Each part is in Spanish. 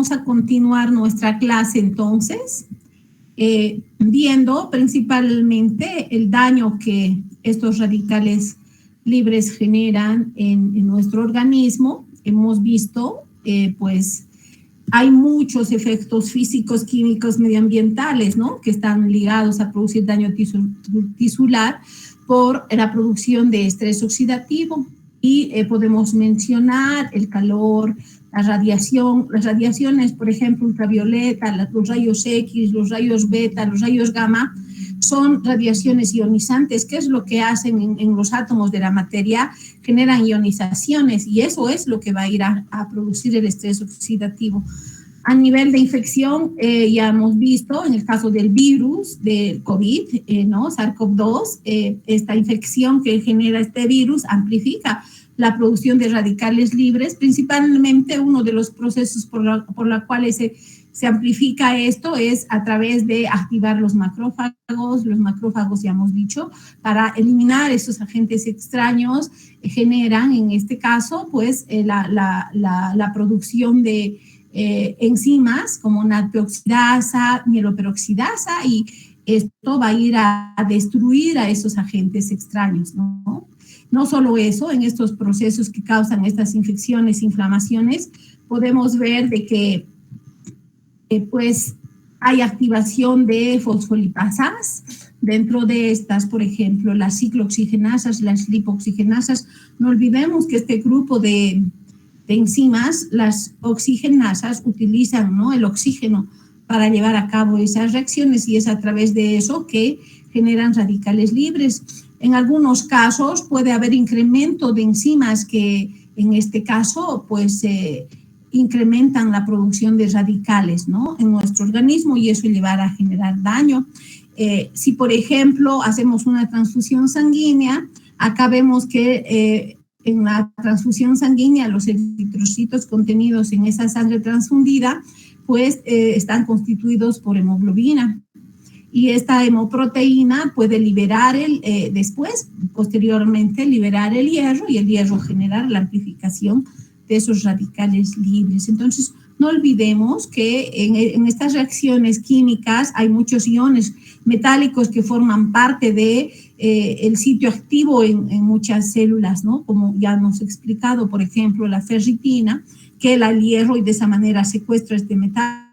vamos a continuar nuestra clase entonces, viendo principalmente el daño que estos radicales libres generan en nuestro organismo. Hemos visto, pues, hay muchos efectos físicos, químicos, medioambientales, ¿no?, que están ligados a producir daño tisular por la producción de estrés oxidativo. Y podemos mencionar el calor, la radiación, las radiaciones, por ejemplo, ultravioleta, los rayos X, los rayos beta, los rayos gamma, son radiaciones ionizantes. ¿Qué es lo que hacen en los átomos de la materia? Generan ionizaciones, y eso es lo que va a ir a producir el estrés oxidativo. A nivel de infección, ya hemos visto en el caso del virus, del COVID, ¿no?, SARS-CoV-2, esta infección que genera este virus amplifica la producción de radicales libres. Principalmente uno de los procesos por la cuales se amplifica esto es a través de activar los macrófagos, ya hemos dicho, para eliminar esos agentes extraños. Generan, en este caso, pues la producción de enzimas como natriooxidasa, mieloperoxidasa, y esto va a ir a destruir a esos agentes extraños, ¿no? No solo eso, en estos procesos que causan estas infecciones, inflamaciones, podemos ver de que pues hay activación de fosfolipasas. Dentro de estas, por ejemplo, las ciclooxigenasas, las lipoxigenasas. No olvidemos que este grupo de enzimas, las oxigenasas, utilizan, ¿no?, el oxígeno para llevar a cabo esas reacciones, y es a través de eso que generan radicales libres. En algunos casos puede haber incremento de enzimas que, en este caso, pues incrementan la producción de radicales, ¿no?, en nuestro organismo, y eso llevará a generar daño. Si, por ejemplo, hacemos una transfusión sanguínea, acá vemos que en la transfusión sanguínea los eritrocitos contenidos en esa sangre transfundida, pues están constituidos por hemoglobina. Y esta hemoproteína puede liberar posteriormente liberar el hierro, y el hierro generar la amplificación de esos radicales libres. Entonces, no olvidemos que en estas reacciones químicas hay muchos iones metálicos que forman parte de el sitio activo en muchas células, ¿no?, como ya hemos explicado, por ejemplo, la ferritina, que el hierro, y de esa manera secuestra este metal.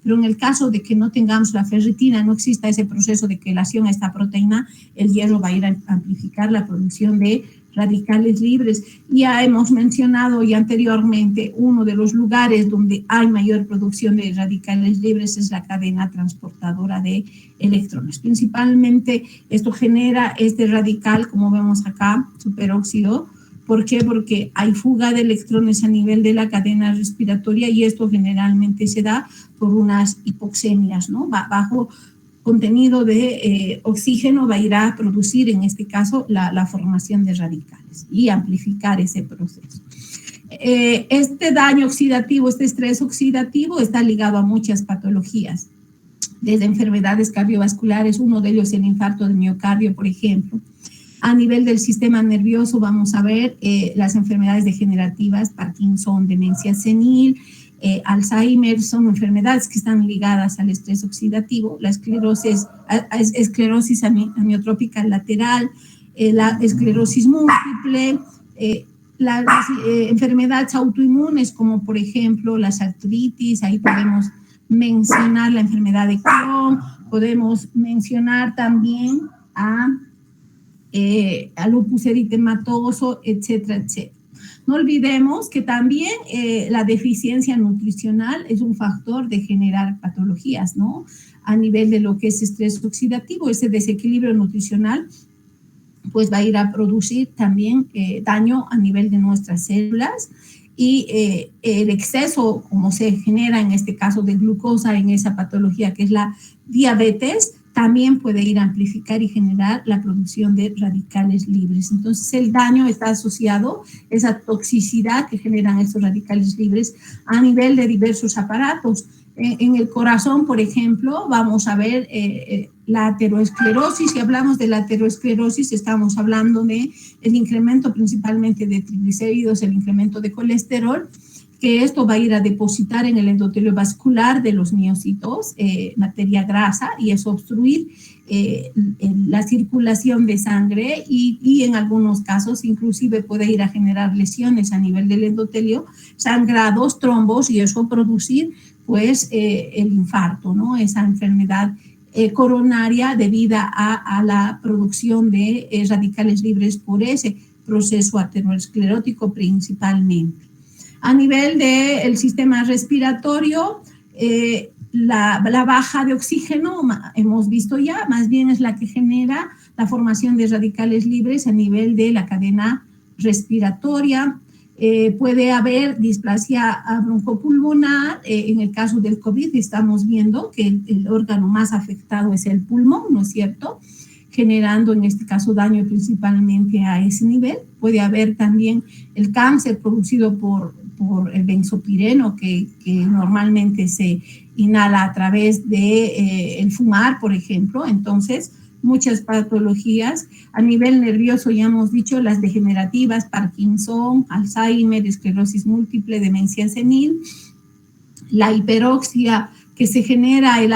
Pero en el caso de que no tengamos la ferritina, no exista ese proceso de quelación a esta proteína, el hierro va a ir a amplificar la producción de radicales libres. Ya hemos mencionado ya anteriormente, uno de los lugares donde hay mayor producción de radicales libres es la cadena transportadora de electrones. Principalmente esto genera este radical, como vemos acá, superóxido. ¿Por qué? Porque hay fuga de electrones a nivel de la cadena respiratoria, y esto generalmente se da por unas hipoxemias, ¿no? Bajo contenido de oxígeno va a ir a producir, en este caso, la formación de radicales y amplificar ese proceso. Este daño oxidativo, este estrés oxidativo, está ligado a muchas patologías, desde enfermedades cardiovasculares, uno de ellos el infarto de miocardio, por ejemplo. A nivel del sistema nervioso vamos a ver las enfermedades degenerativas, Parkinson, demencia senil, Alzheimer, son enfermedades que están ligadas al estrés oxidativo. La esclerosis amiotrófica lateral, la esclerosis múltiple, las enfermedades autoinmunes como por ejemplo las artritis. Ahí podemos mencionar la enfermedad de Crohn, podemos mencionar también a lupus eritematoso, etcétera, etcétera. No olvidemos que también la deficiencia nutricional es un factor de generar patologías, ¿no?, a nivel de lo que es estrés oxidativo. Ese desequilibrio nutricional pues va a ir a producir también daño a nivel de nuestras células, y el exceso, como se genera en este caso de glucosa en esa patología que es la diabetes, también puede ir a amplificar y generar la producción de radicales libres. Entonces, el daño está asociado, esa toxicidad que generan estos radicales libres, a nivel de diversos aparatos. En el corazón, por ejemplo, vamos a ver la aterosclerosis. Si hablamos de la aterosclerosis, estamos hablando de el incremento principalmente de triglicéridos, el incremento de colesterol, que esto va a ir a depositar en el endotelio vascular de los miocitos materia grasa y eso obstruir la circulación de sangre y en algunos casos inclusive puede ir a generar lesiones a nivel del endotelio, sangrados, trombos y eso producir pues el infarto, ¿no? Esa enfermedad coronaria debida a la producción de radicales libres por ese proceso aterosclerótico principalmente. A nivel del sistema respiratorio, la baja de oxígeno, hemos visto ya, más bien es la que genera la formación de radicales libres a nivel de la cadena respiratoria. Puede haber displasia broncopulmonar. En el caso del COVID estamos viendo que el órgano más afectado es el pulmón, ¿no es cierto?, generando en este caso daño principalmente a ese nivel. Puede haber también el cáncer producido por el benzopireno que normalmente se inhala a través de el fumar, por ejemplo. Entonces, muchas patologías. A nivel nervioso ya hemos dicho las degenerativas, Parkinson, Alzheimer, esclerosis múltiple, demencia senil, la hiperoxia que se genera en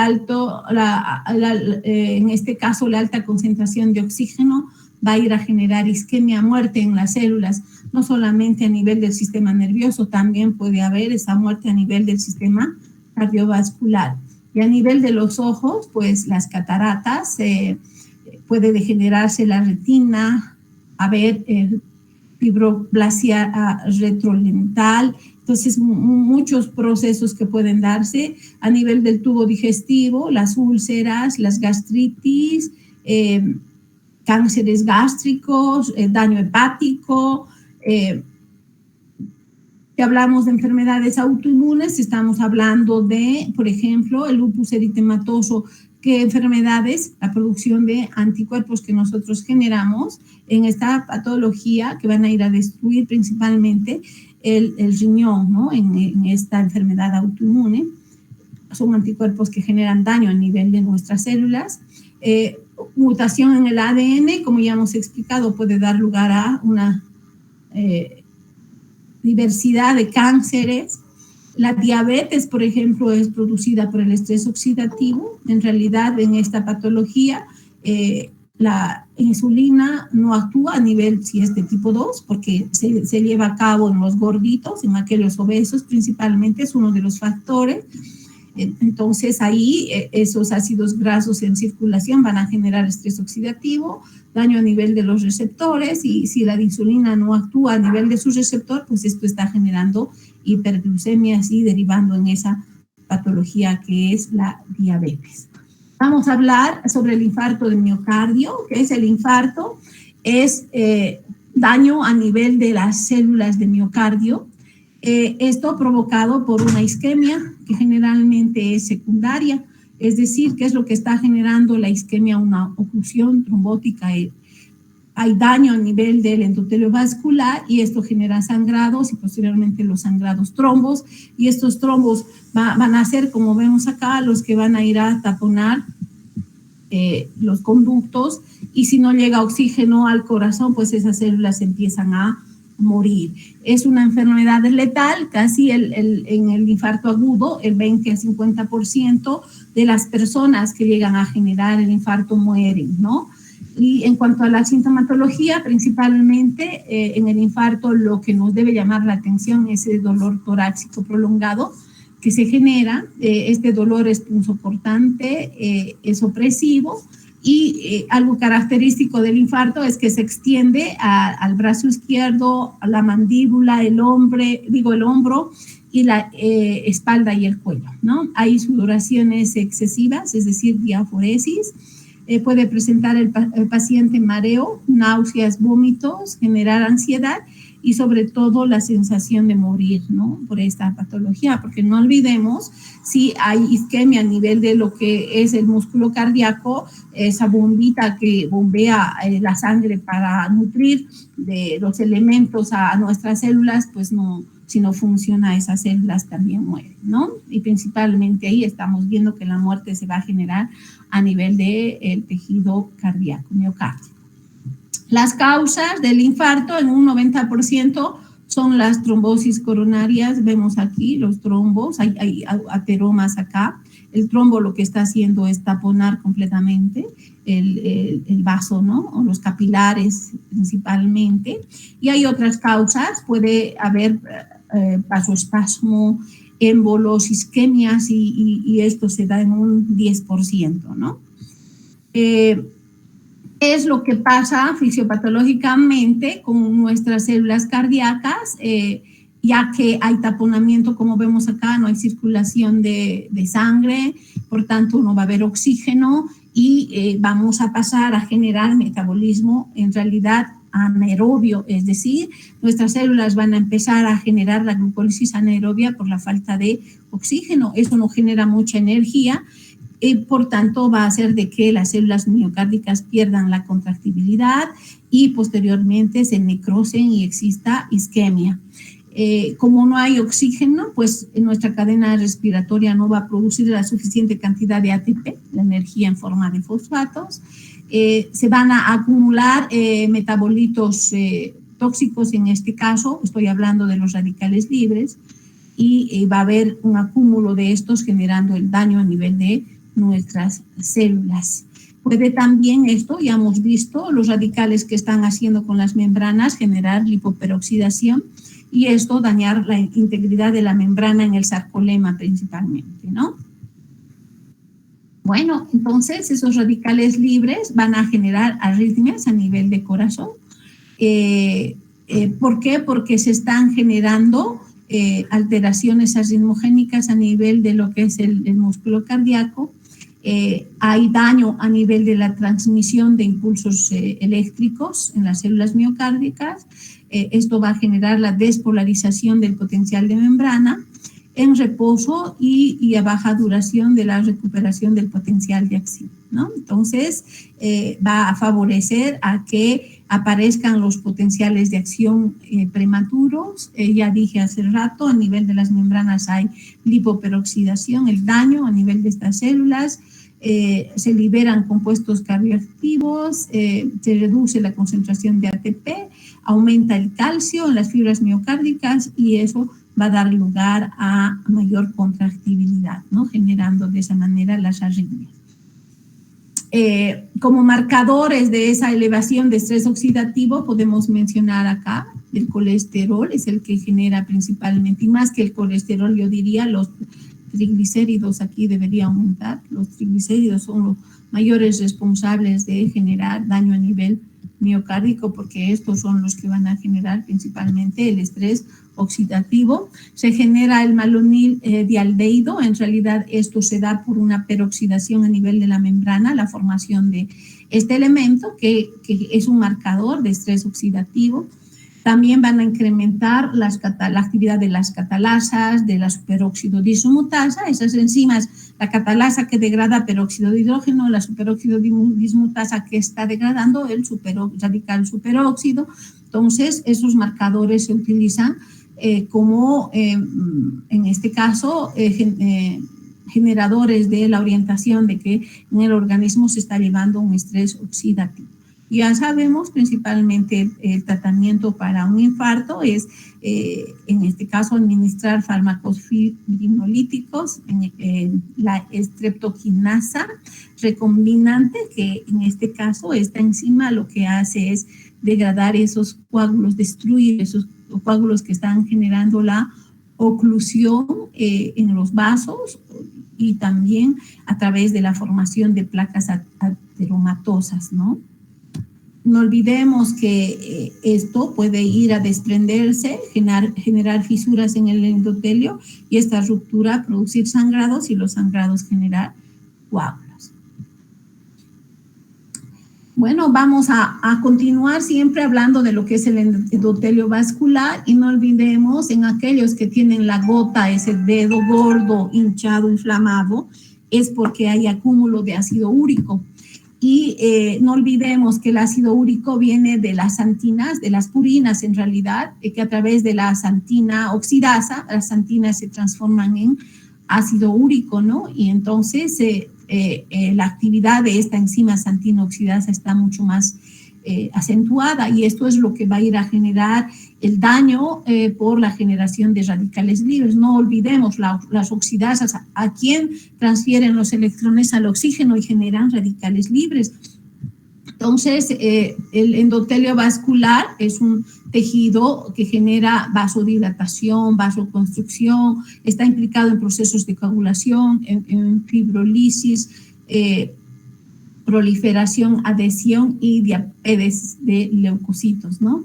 este caso la alta concentración de oxígeno va a ir a generar isquemia, muerte en las células, no solamente a nivel del sistema nervioso, también puede haber esa muerte a nivel del sistema cardiovascular. Y a nivel de los ojos, pues las cataratas, puede degenerarse la retina, haber fibroplasia retrolental. Entonces, muchos procesos que pueden darse a nivel del tubo digestivo, las úlceras, las gastritis, cánceres gástricos, daño hepático. Si hablamos de enfermedades autoinmunes, estamos hablando de, por ejemplo, el lupus eritematoso. ¿Qué enfermedades? La producción de anticuerpos que nosotros generamos en esta patología que van a ir a destruir principalmente el riñón, ¿no? En esta enfermedad autoinmune. Son anticuerpos que generan daño a nivel de nuestras células. Mutación en el ADN, como ya hemos explicado, puede dar lugar a una diversidad de cánceres. La diabetes, por ejemplo, es producida por el estrés oxidativo. En realidad, en esta patología, la insulina no actúa a nivel, si es de tipo 2, porque se lleva a cabo en los gorditos, en aquellos obesos principalmente, es uno de los factores. Entonces, ahí esos ácidos grasos en circulación van a generar estrés oxidativo, daño a nivel de los receptores, y si la insulina no actúa a nivel de su receptor, pues esto está generando hiperglucemias y derivando en esa patología que es la diabetes. Vamos a hablar sobre el infarto de miocardio. ¿Qué es el infarto? Es daño a nivel de las células de miocardio. Esto provocado por una isquemia que generalmente es secundaria, es decir, ¿qué es lo que está generando la isquemia? Una oclusión trombótica. Hay daño a nivel del endotelio vascular y esto genera sangrados y posteriormente los sangrados trombos, y estos trombos van a ser, como vemos acá, los que van a ir a taponar los conductos, y si no llega oxígeno al corazón, pues esas células empiezan a morir. Es una enfermedad letal. Casi en el infarto agudo, el 20 a 50% de las personas que llegan a generar el infarto mueren, ¿no? Y en cuanto a la sintomatología, principalmente en el infarto lo que nos debe llamar la atención es el dolor torácico prolongado que se genera. Este dolor es punzocortante, es opresivo, y algo característico del infarto es que se extiende al brazo izquierdo, a la mandíbula, el hombro y la espalda y el cuello, ¿no? Hay sudoraciones excesivas, es decir, diaforesis. Puede presentar el paciente mareo, náuseas, vómitos, generar ansiedad y sobre todo la sensación de morir, ¿no? Por esta patología, porque no olvidemos, si hay isquemia a nivel de lo que es el músculo cardíaco, esa bombita que bombea la sangre para nutrir de los elementos a nuestras células, pues no, si no funciona, esas células también mueren, ¿no? Y principalmente ahí estamos viendo que la muerte se va a generar a nivel del tejido cardíaco, miocardio. Las causas del infarto en un 90% son las trombosis coronarias. Vemos aquí los trombos, hay ateromas acá. El trombo lo que está haciendo es taponar completamente el vaso, ¿no? O los capilares principalmente. Y hay otras causas, puede haber vasoespasmo, émbolos, isquemias, y esto se da en un 10%, ¿no? Es lo que pasa fisiopatológicamente con nuestras células cardíacas, ya que hay taponamiento, como vemos acá, no hay circulación de sangre, por tanto no va a haber oxígeno y vamos a pasar a generar metabolismo en realidad anaerobio, es decir, nuestras células van a empezar a generar la glucólisis anaerobia por la falta de oxígeno. Eso no genera mucha energía, por tanto va a hacer de que las células miocárdicas pierdan la contractibilidad y posteriormente se necrosen y exista isquemia. Como no hay oxígeno, pues nuestra cadena respiratoria no va a producir la suficiente cantidad de ATP, la energía en forma de fosfatos. Se van a acumular metabolitos tóxicos, en este caso estoy hablando de los radicales libres, y va a haber un acúmulo de estos generando el daño a nivel de nuestras células. Puede también esto, ya hemos visto, los radicales que están haciendo con las membranas generar lipoperoxidación y esto dañar la integridad de la membrana en el sarcolema principalmente, ¿no? Bueno, entonces esos radicales libres van a generar arritmias a nivel de corazón. ¿Por qué? Porque se están generando alteraciones arritmogénicas a nivel de lo que es el músculo cardíaco. Hay daño a nivel de la transmisión de impulsos eléctricos en las células miocárdicas. Esto va a generar la despolarización del potencial de membrana en reposo y a baja duración de la recuperación del potencial de acción, ¿no? Entonces, va a favorecer a que aparezcan los potenciales de acción prematuros. Ya dije hace rato, a nivel de las membranas hay lipoperoxidación, el daño a nivel de estas células, se liberan compuestos cardioactivos, se reduce la concentración de ATP, aumenta el calcio en las fibras miocárdicas y eso va a dar lugar a mayor contractibilidad, ¿no? Generando de esa manera las arritmias. Como marcadores de esa elevación de estrés oxidativo podemos mencionar acá el colesterol, es el que genera principalmente, y más que el colesterol yo diría los triglicéridos aquí debería aumentar. Los triglicéridos son los mayores responsables de generar daño a nivel miocárdico porque estos son los que van a generar principalmente el estrés oxidativo. Se genera el malonil dialdehído, en realidad esto se da por una peroxidación a nivel de la membrana, la formación de este elemento que es un marcador de estrés oxidativo. También van a incrementar la actividad de las catalasas, de la superóxido dismutasa, esas enzimas, la catalasa que degrada peróxido de hidrógeno, la superóxido dismutasa que está degradando el radical superóxido. Entonces, esos marcadores se utilizan como, en este caso, generadores de la orientación de que en el organismo se está llevando un estrés oxidativo. Ya sabemos, principalmente el tratamiento para un infarto es, en este caso, administrar fármacos fibrinolíticos, la streptokinasa recombinante, que en este caso esta enzima lo que hace es degradar esos coágulos, destruir esos coágulos que están generando la oclusión en los vasos y también a través de la formación de placas ateromatosas, ¿no? No olvidemos que esto puede ir a desprenderse, generar fisuras en el endotelio y esta ruptura producir sangrados y los sangrados generar coágulos. Bueno, vamos a continuar siempre hablando de lo que es el endotelio vascular y no olvidemos en aquellos que tienen la gota, ese dedo gordo, hinchado, inflamado, es porque hay acúmulo de ácido úrico. Y no olvidemos que el ácido úrico viene de las xantinas, de las purinas en realidad, que a través de la xantina oxidasa, las xantinas se transforman en ácido úrico, ¿no? Y entonces la actividad de esta enzima xantina oxidasa está mucho más acentuada, y esto es lo que va a ir a generar el daño por la generación de radicales libres. No olvidemos, las oxidasas a quien transfieren los electrones al oxígeno y generan radicales libres. Entonces, el endotelio vascular es un tejido que genera vasodilatación, vasoconstrucción, está implicado en procesos de coagulación, en fibrolisis, proliferación, adhesión y diapedes de leucocitos, ¿no?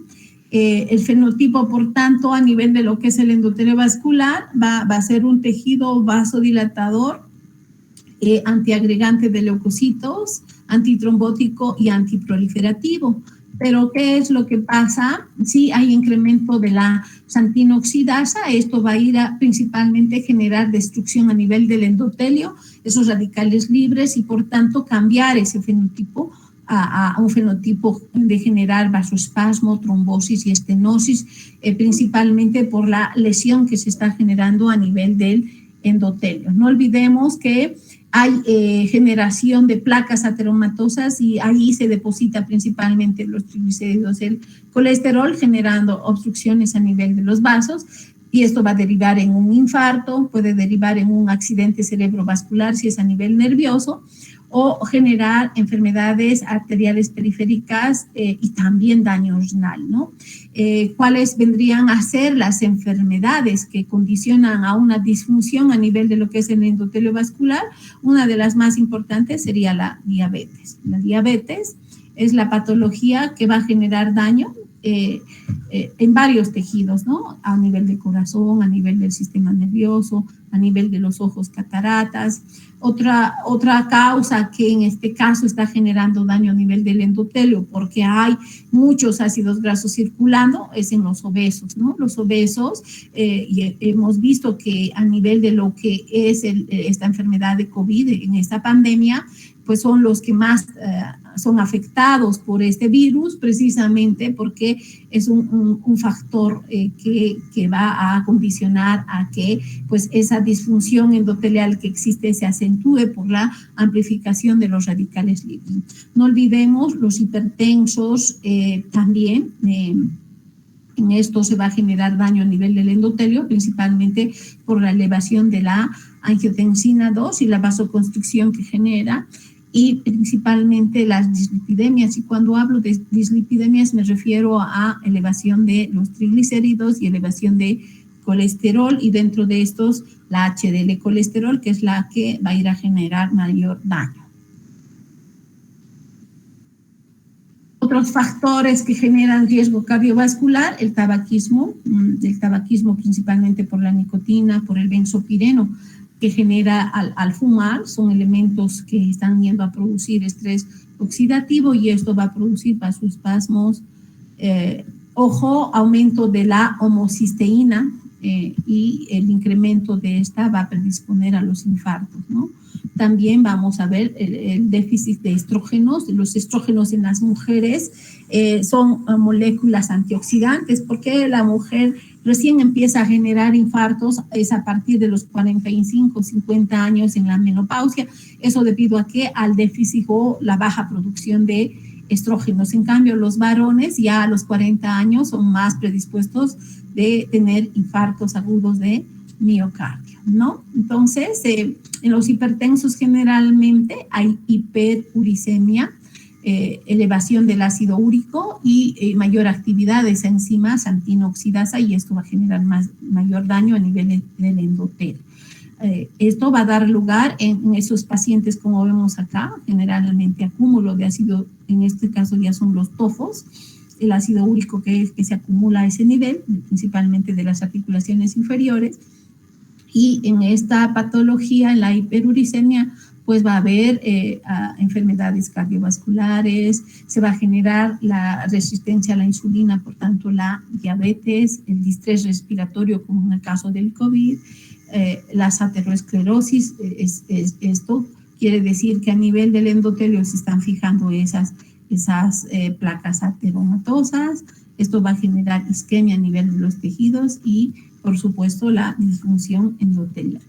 El fenotipo, por tanto, a nivel de lo que es el endotelio vascular, va a ser un tejido vasodilatador, antiagregante de leucocitos, antitrombótico y antiproliferativo. Pero, ¿qué es lo que pasa? Si hay incremento de la xantina oxidasa, esto va a ir a principalmente generar destrucción a nivel del endotelio, esos radicales libres, y por tanto cambiar ese fenotipo a un fenotipo de generar vasoespasmo, trombosis y estenosis, principalmente por la lesión que se está generando a nivel del endotelio. No olvidemos que hay generación de placas ateromatosas y ahí se deposita principalmente los triglicéridos, el colesterol, generando obstrucciones a nivel de los vasos, y esto va a derivar en un infarto, puede derivar en un accidente cerebrovascular si es a nivel nervioso, o generar enfermedades arteriales periféricas y también daño renal, ¿no? ¿Cuáles vendrían a ser las enfermedades que condicionan a una disfunción a nivel de lo que es el endotelio vascular? Una de las más importantes sería la diabetes. La diabetes es la patología que va a generar daño en varios tejidos, ¿no? A nivel del corazón, a nivel del sistema nervioso, a nivel de los ojos, cataratas. Otra causa que en este caso está generando daño a nivel del endotelio, porque hay muchos ácidos grasos circulando, es en los obesos, ¿no? Los obesos, y hemos visto que a nivel de lo que es esta enfermedad de COVID en esta pandemia, pues son los que más son afectados por este virus, precisamente porque es un factor que va a condicionar a que pues esa disfunción endotelial que existe se acentúe por la amplificación de los radicales libres. No olvidemos los hipertensos también. En esto se va a generar daño a nivel del endotelio, principalmente por la elevación de la angiotensina 2 y la vasoconstricción que genera, y principalmente las dislipidemias. Y cuando hablo de dislipidemias me refiero a elevación de los triglicéridos y elevación de colesterol, y dentro de estos la HDL colesterol, que es la que va a ir a generar mayor daño. Otros factores que generan riesgo cardiovascular, el tabaquismo principalmente por la nicotina, por el benzopireno que genera al fumar, son elementos que están yendo a producir estrés oxidativo, y esto va a producir vasoespasmos, aumento de la homocisteína, y el incremento de esta va a predisponer a los infartos, ¿no? También vamos a ver el déficit de estrógenos. Los estrógenos en las mujeres son moléculas antioxidantes, porque la mujer recién empieza a generar infartos es a partir de los 45, 50 años en la menopausia. Eso debido a que al déficit o la baja producción de estrógenos. En cambio, los varones ya a los 40 años son más predispuestos de tener infartos agudos de miocardio, ¿no? Entonces, en los hipertensos generalmente hay hiperuricemia, elevación del ácido úrico y mayor actividad de esa enzima xantina oxidasa, y esto va a generar mayor daño a nivel del endotelio. Esto va a dar lugar en esos pacientes, como vemos acá, generalmente acúmulo de ácido, en este caso ya son los tofos, el ácido úrico que se acumula a ese nivel, principalmente de las articulaciones inferiores, y en esta patología, en la hiperuricemia, pues va a haber enfermedades cardiovasculares, se va a generar la resistencia a la insulina, por tanto la diabetes, el distrés respiratorio como en el caso del COVID, las aterosclerosis. Esto quiere decir que a nivel del endotelio se están fijando esas placas ateromatosas. Esto va a generar isquemia a nivel de los tejidos y, por supuesto, la disfunción endotelial.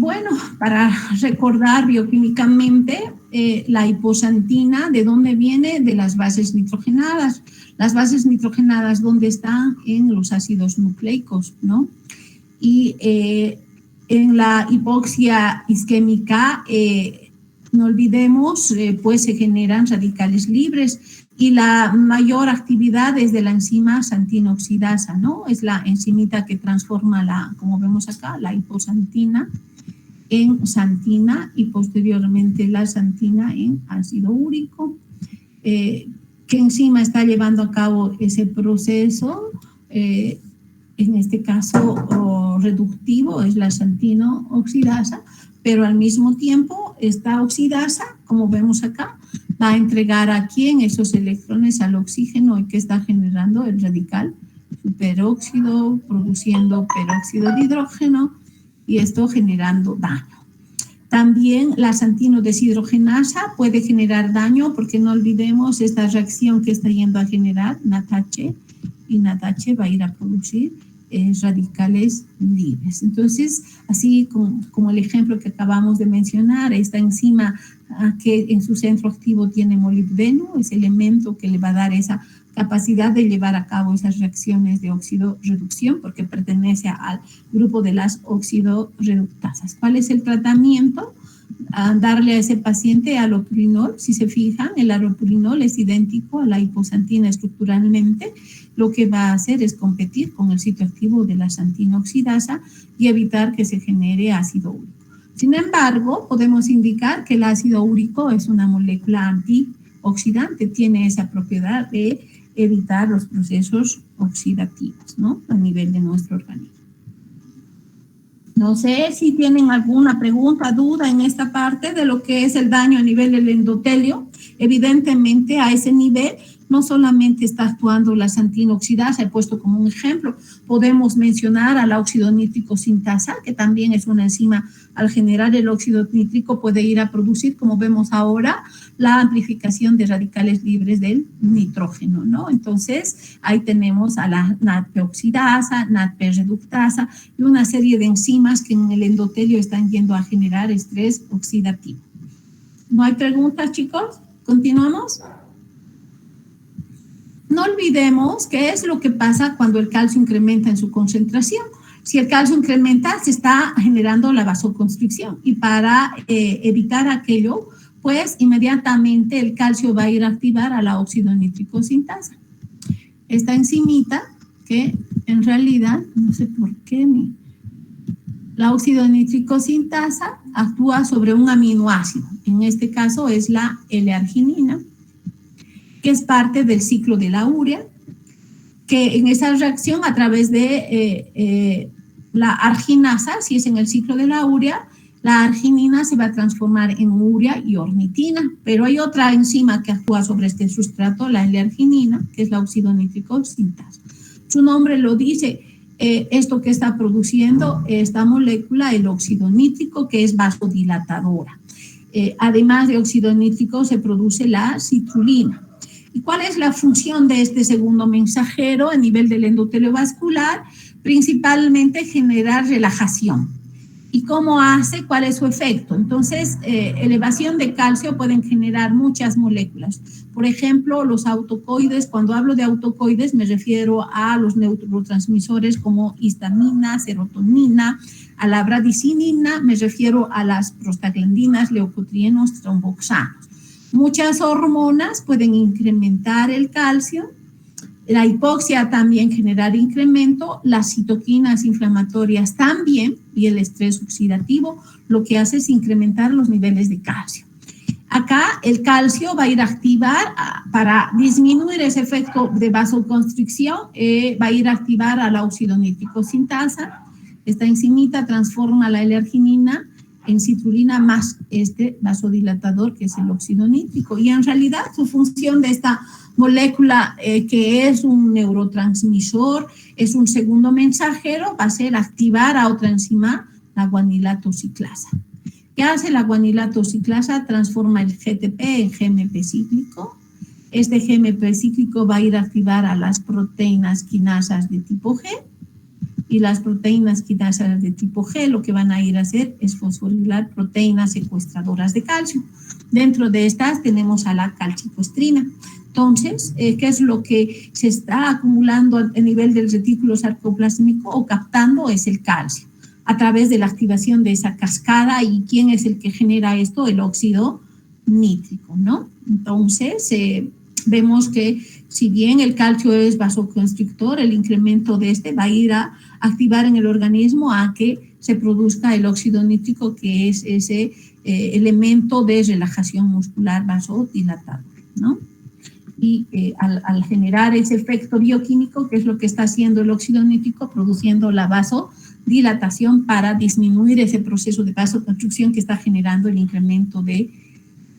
Bueno, para recordar bioquímicamente, la hiposantina, ¿de dónde viene? De las bases nitrogenadas. Las bases nitrogenadas, ¿dónde están? En los ácidos nucleicos, ¿no? Y en la hipoxia isquémica, no olvidemos, pues se generan radicales libres y la mayor actividad es de la enzima xantina oxidasa, ¿no? Es la enzimita que transforma, como vemos acá, la hiposantina en xantina y posteriormente la xantina en ácido úrico. ¿Qué enzima está llevando a cabo ese proceso? En este caso reductivo es la xantino oxidasa, pero al mismo tiempo esta oxidasa, como vemos acá, va a entregar aquí en esos electrones al oxígeno y que está generando el radical superóxido, produciendo peróxido de hidrógeno y esto generando daño. También la xantino deshidrogenasa puede generar daño porque no olvidemos esta reacción que está yendo a generar NADH y NADH va a ir a producir radicales libres. Entonces, así como el ejemplo que acabamos de mencionar, esta enzima que en su centro activo tiene molibdeno, ese elemento que le va a dar esa capacidad de llevar a cabo esas reacciones de oxidorreducción porque pertenece al grupo de las oxidorreductasas. ¿Cuál es el tratamiento? Darle a ese paciente alopurinol. Si se fijan, el alopurinol es idéntico a la hiposantina estructuralmente. Lo que va a hacer es competir con el sitio activo de la xantina oxidasa y evitar que se genere ácido úrico. Sin embargo, podemos indicar que el ácido úrico es una molécula antioxidante, tiene esa propiedad de evitar los procesos oxidativos, ¿no? A nivel de nuestro organismo. No sé si tienen alguna pregunta, duda en esta parte de lo que es el daño a nivel del endotelio. Evidentemente, a ese nivel no solamente está actuando la xantina oxidasa, he puesto como un ejemplo, podemos mencionar a la óxido nítrico sintasa, que también es una enzima, al generar el óxido nítrico puede ir a producir, como vemos ahora, la amplificación de radicales libres del nitrógeno, ¿no? Entonces, ahí tenemos a la NADP oxidasa, NADP reductasa y una serie de enzimas que en el endotelio están yendo a generar estrés oxidativo. ¿No hay preguntas, chicos? ¿Continuamos? No olvidemos qué es lo que pasa cuando el calcio incrementa en su concentración. Si el calcio incrementa, se está generando la vasoconstricción y para evitar aquello, pues inmediatamente el calcio va a ir a activar a la óxido nítrico sintasa. Esta enzimita que en realidad, no sé por qué, la óxido nítrico sintasa actúa sobre un aminoácido. En este caso es la L-arginina, que es parte del ciclo de la urea, que en esa reacción a través de la arginasa, si es en el ciclo de la urea, la arginina se va a transformar en urea y ornitina, pero hay otra enzima que actúa sobre este sustrato, la L-arginina, que es la óxido nítrico sintasa. Su nombre lo dice, esto que está produciendo esta molécula, el óxido nítrico, que es vasodilatadora. Además de óxido nítrico, se produce la citrulina. ¿Y cuál es la función de este segundo mensajero a nivel del endotelio vascular? Principalmente generar relajación. ¿Y cómo hace? ¿Cuál es su efecto? Entonces, elevación de calcio pueden generar muchas moléculas. Por ejemplo, los autocoides, cuando hablo de autocoides me refiero a los neurotransmisores como histamina, serotonina, a la bradicinina, me refiero a las prostaglandinas, leucotrienos, tromboxanos. Muchas hormonas pueden incrementar el calcio, la hipoxia también generar incremento, las citoquinas inflamatorias también y el estrés oxidativo lo que hace es incrementar los niveles de calcio. Acá el calcio va a ir a activar, para disminuir ese efecto de vasoconstricción, va a ir a activar a la óxido nítrico sintasa. Esta enzimita transforma la L-arginina en citrulina más este vasodilatador que es el óxido nítrico. Y en realidad su función de esta molécula que es un neurotransmisor, es un segundo mensajero, va a ser activar a otra enzima, la guanilato ciclasa. ¿Qué hace la guanilato ciclasa? Transforma el GTP en GMP cíclico. Este GMP cíclico va a ir a activar a las proteínas quinasas de tipo G y las proteínas quinasas de tipo G lo que van a ir a hacer es fosforilar proteínas secuestradoras de calcio. Dentro de estas tenemos a la calcipoestrina. Entonces, ¿qué es lo que se está acumulando a nivel del retículo sarcoplásmico o captando? Es el calcio, a través de la activación de esa cascada. ¿Y quién es el que genera esto? El óxido nítrico, ¿no? Entonces, vemos que si bien el calcio es vasoconstrictor, el incremento de este va a ir a activar en el organismo a que se produzca el óxido nítrico, que es ese elemento de relajación muscular vasodilatador, ¿no? Y al generar ese efecto bioquímico, que es lo que está haciendo el óxido nítrico, produciendo la vasodilatación para disminuir ese proceso de vasoconstricción que está generando el incremento de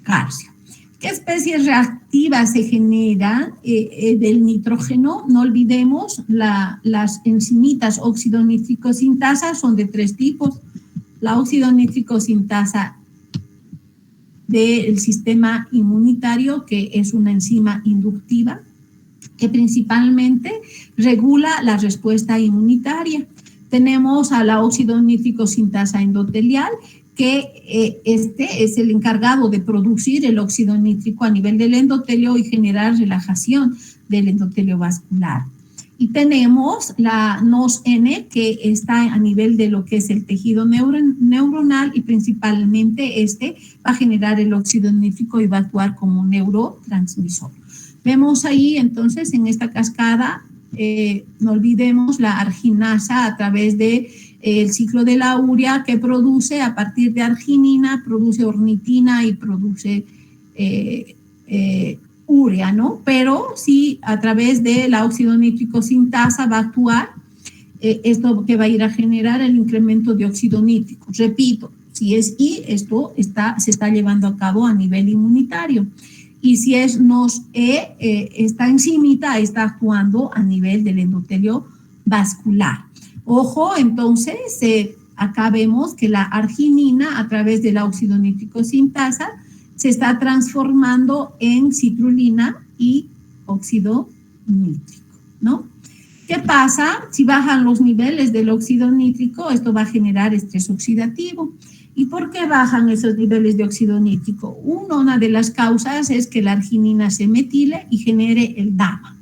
calcio. ¿Qué especies reactivas se generan del nitrógeno? No olvidemos, las enzimitas óxido nítrico sintasa son de 3 tipos. La óxido nítrico sintasa del sistema inmunitario, que es una enzima inductiva, que principalmente regula la respuesta inmunitaria. Tenemos a la óxido nítrico sintasa endotelial, que este es el encargado de producir el óxido nítrico a nivel del endotelio y generar relajación del endotelio vascular. Y tenemos la NOS-N, que está a nivel de lo que es el tejido neuronal, y principalmente este va a generar el óxido nítrico y va a actuar como neurotransmisor. Vemos ahí entonces en esta cascada, no olvidemos la arginasa a través de el ciclo de la urea, que produce a partir de arginina, produce ornitina y produce urea, ¿no? Pero sí, a través de la óxido nítrico sintasa va a actuar esto, que va a ir a generar el incremento de óxido nítrico. Repito, si es I, esto se está llevando a cabo a nivel inmunitario. Y si es NOS-E, esta enzimita está actuando a nivel del endotelio vascular. Ojo, entonces, acá vemos que la arginina, a través de la óxido nítrico sintasa, se está transformando en citrulina y óxido nítrico, ¿no? ¿Qué pasa? Si bajan los niveles del óxido nítrico, esto va a generar estrés oxidativo. ¿Y por qué bajan esos niveles de óxido nítrico? Una de las causas es que la arginina se metile y genere el DAMA.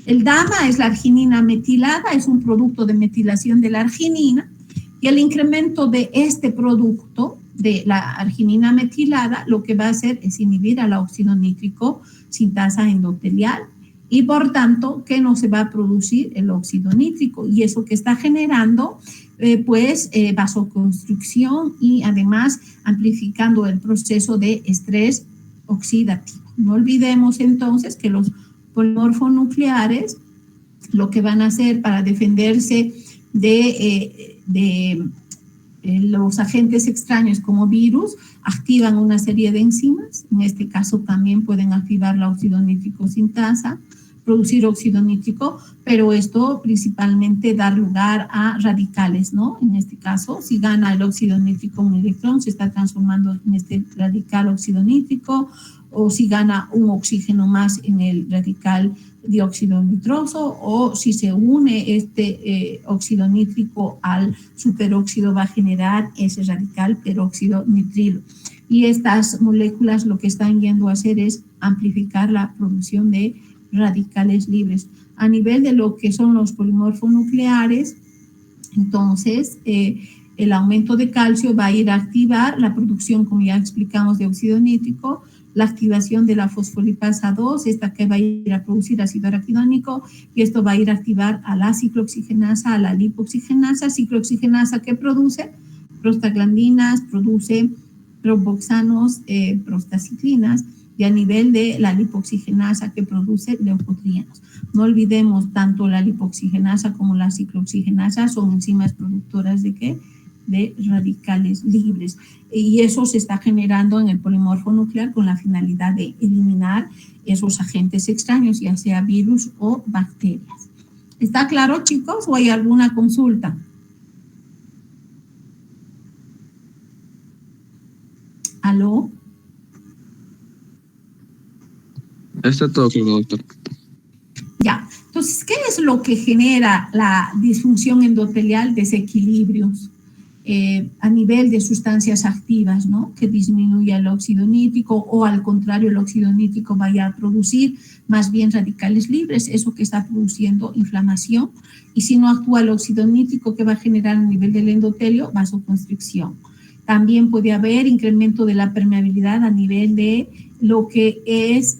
El DAMA es la arginina metilada, es un producto de metilación de la arginina, y el incremento de este producto de la arginina metilada lo que va a hacer es inhibir a la óxido nítrico sintasa endotelial, y por tanto que no se va a producir el óxido nítrico, y eso que está generando vasoconstricción y además amplificando el proceso de estrés oxidativo. No olvidemos entonces que los polimorfonucleares lo que van a hacer para defenderse de los agentes extraños como virus, activan una serie de enzimas. En este caso también pueden activar la óxido nítrico sintasa, producir óxido nítrico, pero esto principalmente dar lugar a radicales, ¿no? En este caso, si gana el óxido nítrico un electrón, se está transformando en este radical óxido nítrico, o si gana un oxígeno más en el radical dióxido nitroso, o si se une este óxido nítrico al superóxido, va a generar ese radical peróxido nitrilo. Y estas moléculas lo que están yendo a hacer es amplificar la producción de radicales libres. A nivel de lo que son los polimorfonucleares, entonces el aumento de calcio va a ir a activar la producción, como ya explicamos, de óxido nítrico, la activación de la fosfolipasa 2, esta que va a ir a producir ácido araquidónico, y esto va a ir a activar a la ciclooxigenasa, a la lipoxigenasa. Ciclooxigenasa que produce prostaglandinas, produce romboxanos, prostaciclinas, y a nivel de la lipoxigenasa que produce leucotrienos. No olvidemos, tanto la lipoxigenasa como la ciclooxigenasa son enzimas productoras ¿de qué? De radicales libres. Y eso se está generando en el polimorfo nuclear con la finalidad de eliminar esos agentes extraños, ya sea virus o bacterias. ¿Está claro, chicos? ¿O hay alguna consulta? ¿Aló? Está todo claro, doctor. Ya. Entonces, ¿qué es lo que genera la disfunción endotelial? Desequilibrios a nivel de sustancias activas, ¿no? Que disminuya el óxido nítrico o al contrario el óxido nítrico vaya a producir más bien radicales libres, eso que está produciendo inflamación. Y si no actúa el óxido nítrico, ¿qué va a generar a nivel del endotelio? Vasoconstricción. También puede haber incremento de la permeabilidad a nivel de lo que es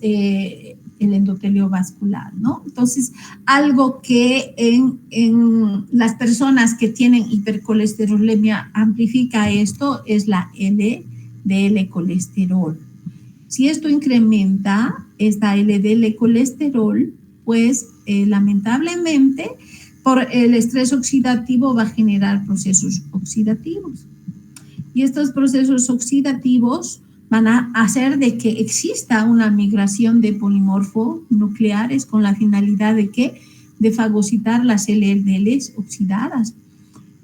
el endotelio vascular, ¿no? Entonces, algo que en las personas que tienen hipercolesterolemia amplifica esto es la LDL colesterol. Si esto incrementa esta LDL colesterol, pues lamentablemente por el estrés oxidativo va a generar procesos oxidativos. Y estos procesos oxidativos van a hacer de que exista una migración de polimorfonucleares con la finalidad de ¿qué? De fagocitar las LDLs oxidadas.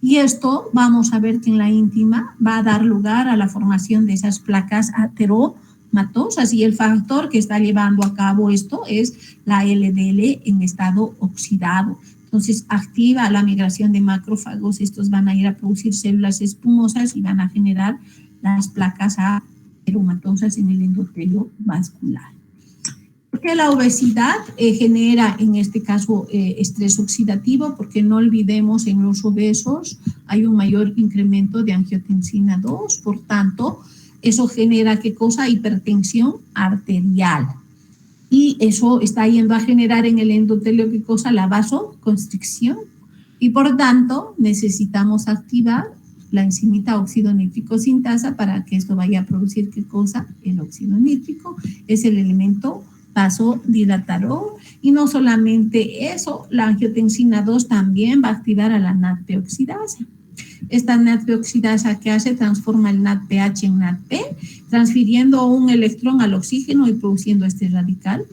Y esto vamos a ver que en la íntima va a dar lugar a la formación de esas placas ateromatosas y el factor que está llevando a cabo esto es la LDL en estado oxidado. Entonces activa la migración de macrófagos, estos van a ir a producir células espumosas y van a generar las placas ateromatosas en el endotelio vascular. Porque la obesidad genera en este caso estrés oxidativo, porque no olvidemos en los obesos hay un mayor incremento de angiotensina 2, por tanto eso genera ¿qué cosa? Hipertensión arterial. Y eso está yendo a generar en el endotelio ¿qué cosa? La vasoconstricción. Y por tanto necesitamos activar la enzimita óxido nítrico sintasa para que esto vaya a producir ¿qué cosa? El óxido nítrico es el elemento vasodilatador. Y no solamente eso, la angiotensina 2 también va a activar a la NADP-oxidasa. Esta NADP-oxidasa que hace transforma el NADPH en NADP, transfiriendo un electrón al oxígeno y produciendo este radical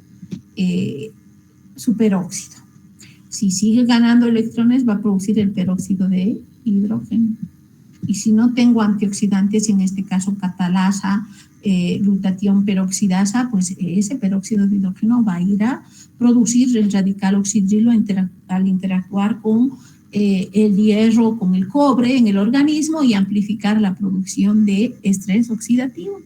superóxido. Si sigue ganando electrones va a producir el peróxido de hidrógeno. Y si no tengo antioxidantes, en este caso catalasa, glutatión peroxidasa, pues ese peróxido de hidrógeno va a ir a producir el radical oxidrilo al interactuar con el hierro, con el cobre en el organismo y amplificar la producción de estrés oxidativo.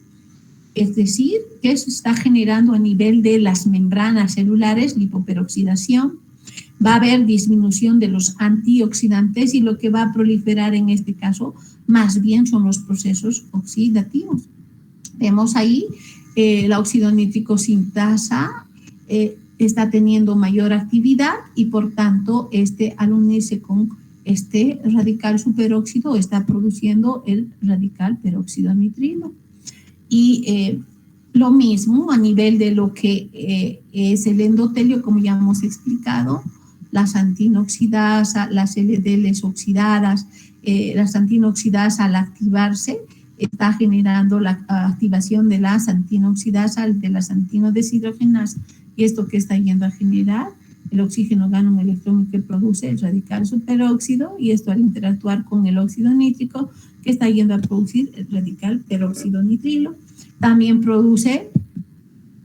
Es decir, que eso está generando a nivel de las membranas celulares lipoperoxidación. Va a haber disminución de los antioxidantes y lo que va a proliferar en este caso más bien son los procesos oxidativos. Vemos ahí la óxido nítrico sintasa está teniendo mayor actividad y por tanto al unirse con este radical superóxido está produciendo el radical peróxido nitrilo. Y lo mismo a nivel de lo que es el endotelio, como ya hemos explicado, la xantina oxidasa, las LDLs oxidadas, la xantina oxidasa al activarse está generando la activación de la xantina oxidasa, de la xantino deshidrogenasa, y esto que está yendo a generar, el oxígeno gana un electrón que produce el radical superóxido, y esto al interactuar con el óxido nítrico, que está yendo a producir el radical peróxido nitrilo, también produce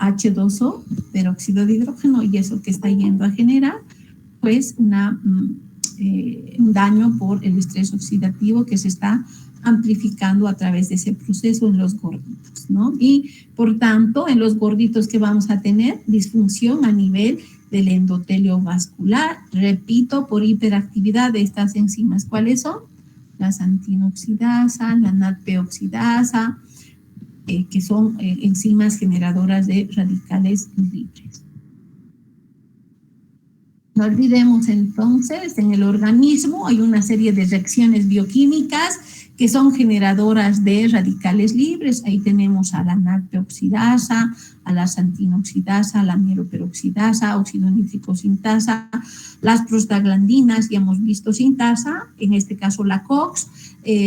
H2O, peróxido de hidrógeno, y eso que está yendo a generar, pues un daño por el estrés oxidativo que se está amplificando a través de ese proceso en los gorditos, ¿no? Y por tanto, en los gorditos que vamos a tener disfunción a nivel del endotelio vascular, repito, por hiperactividad de estas enzimas. ¿Cuáles son? La xantina oxidasa, la NADP-oxidasa, que son enzimas generadoras de radicales libres. No olvidemos entonces, en el organismo hay una serie de reacciones bioquímicas que son generadoras de radicales libres. Ahí tenemos a la NADP-oxidasa, a la xantina oxidasa, a la mieloperoxidasa, óxido nítrico sintasa, las prostaglandinas, ya hemos visto sintasa, en este caso la COX,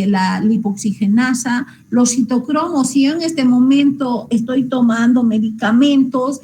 la lipoxigenasa, los citocromos. Si yo en este momento estoy tomando medicamentos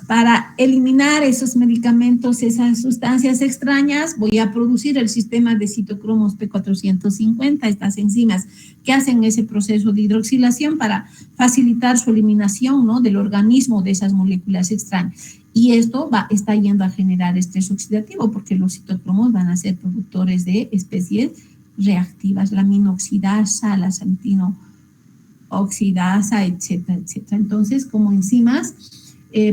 para eliminar esos medicamentos, esas sustancias extrañas, voy a producir el sistema de citocromos P450, estas enzimas que hacen ese proceso de hidroxilación para facilitar su eliminación, ¿no?, del organismo de esas moléculas extrañas. Y esto está yendo a generar estrés oxidativo porque los citocromos van a ser productores de especies reactivas, la aminoxidasa, la santinooxidasa, etcétera, etcétera. Entonces, como enzimas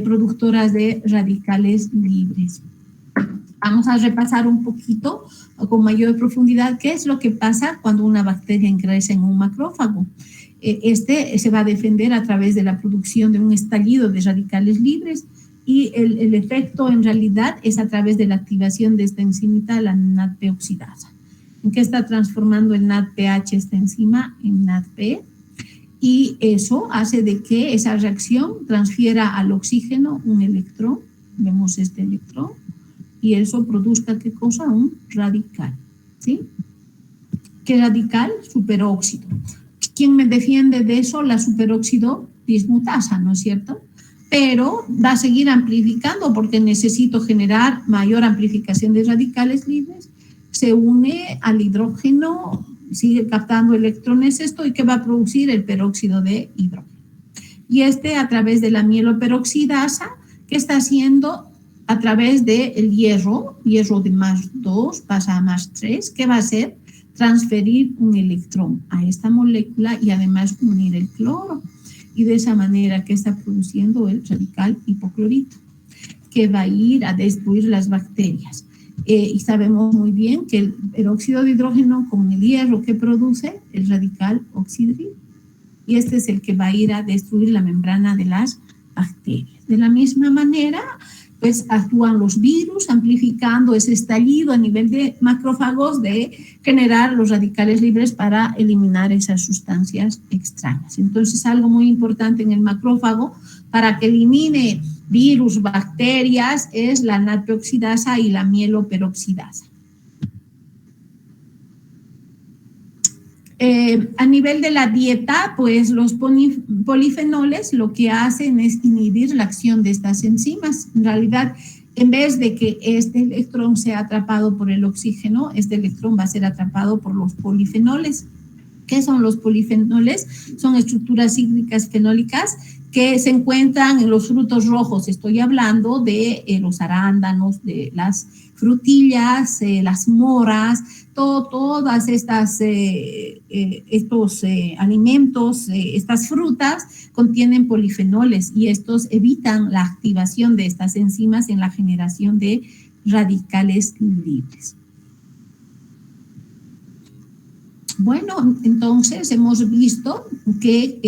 productoras de radicales libres. Vamos a repasar un poquito con mayor profundidad qué es lo que pasa cuando una bacteria ingresa en un macrófago. Este se va a defender a través de la producción de un estallido de radicales libres y el efecto en realidad es a través de la activación de esta enzimita, la NADP oxidasa. ¿En qué está transformando el NADPH esta enzima? En NADP. Y eso hace de que esa reacción transfiera al oxígeno un electrón, vemos este electrón, y eso produzca, ¿qué cosa? Un radical, ¿sí? ¿Qué radical? Superóxido. ¿Quién me defiende de eso? La superóxido dismutasa, ¿no es cierto? Pero va a seguir amplificando porque necesito generar mayor amplificación de radicales libres. Se une al hidrógeno, sigue captando electrones esto y que va a producir el peróxido de hidrógeno. Y a través de la mieloperoxidasa, ¿qué está haciendo? A través del hierro de más 2 pasa a más 3, ¿qué va a hacer? Transferir un electrón a esta molécula y además unir el cloro. Y de esa manera que está produciendo el radical hipoclorito, que va a ir a destruir las bacterias. Y sabemos muy bien que el peróxido de hidrógeno con el hierro que produce el radical oxidril. Y este es el que va a ir a destruir la membrana de las bacterias. De la misma manera, pues actúan los virus amplificando ese estallido a nivel de macrófagos de generar los radicales libres para eliminar esas sustancias extrañas. Entonces, algo muy importante en el macrófago para que elimine virus, bacterias, es la NADP oxidasa y la mieloperoxidasa. A nivel de la dieta, pues los polifenoles lo que hacen es inhibir la acción de estas enzimas. En realidad, en vez de que este electrón sea atrapado por el oxígeno, este electrón va a ser atrapado por los polifenoles. ¿Qué son los polifenoles? Son estructuras cíclicas fenólicas que se encuentran en los frutos rojos. Estoy hablando de los arándanos, de las frutillas, las moras, todas estos alimentos, estas frutas contienen polifenoles y estos evitan la activación de estas enzimas en la generación de radicales libres. Bueno, entonces hemos visto que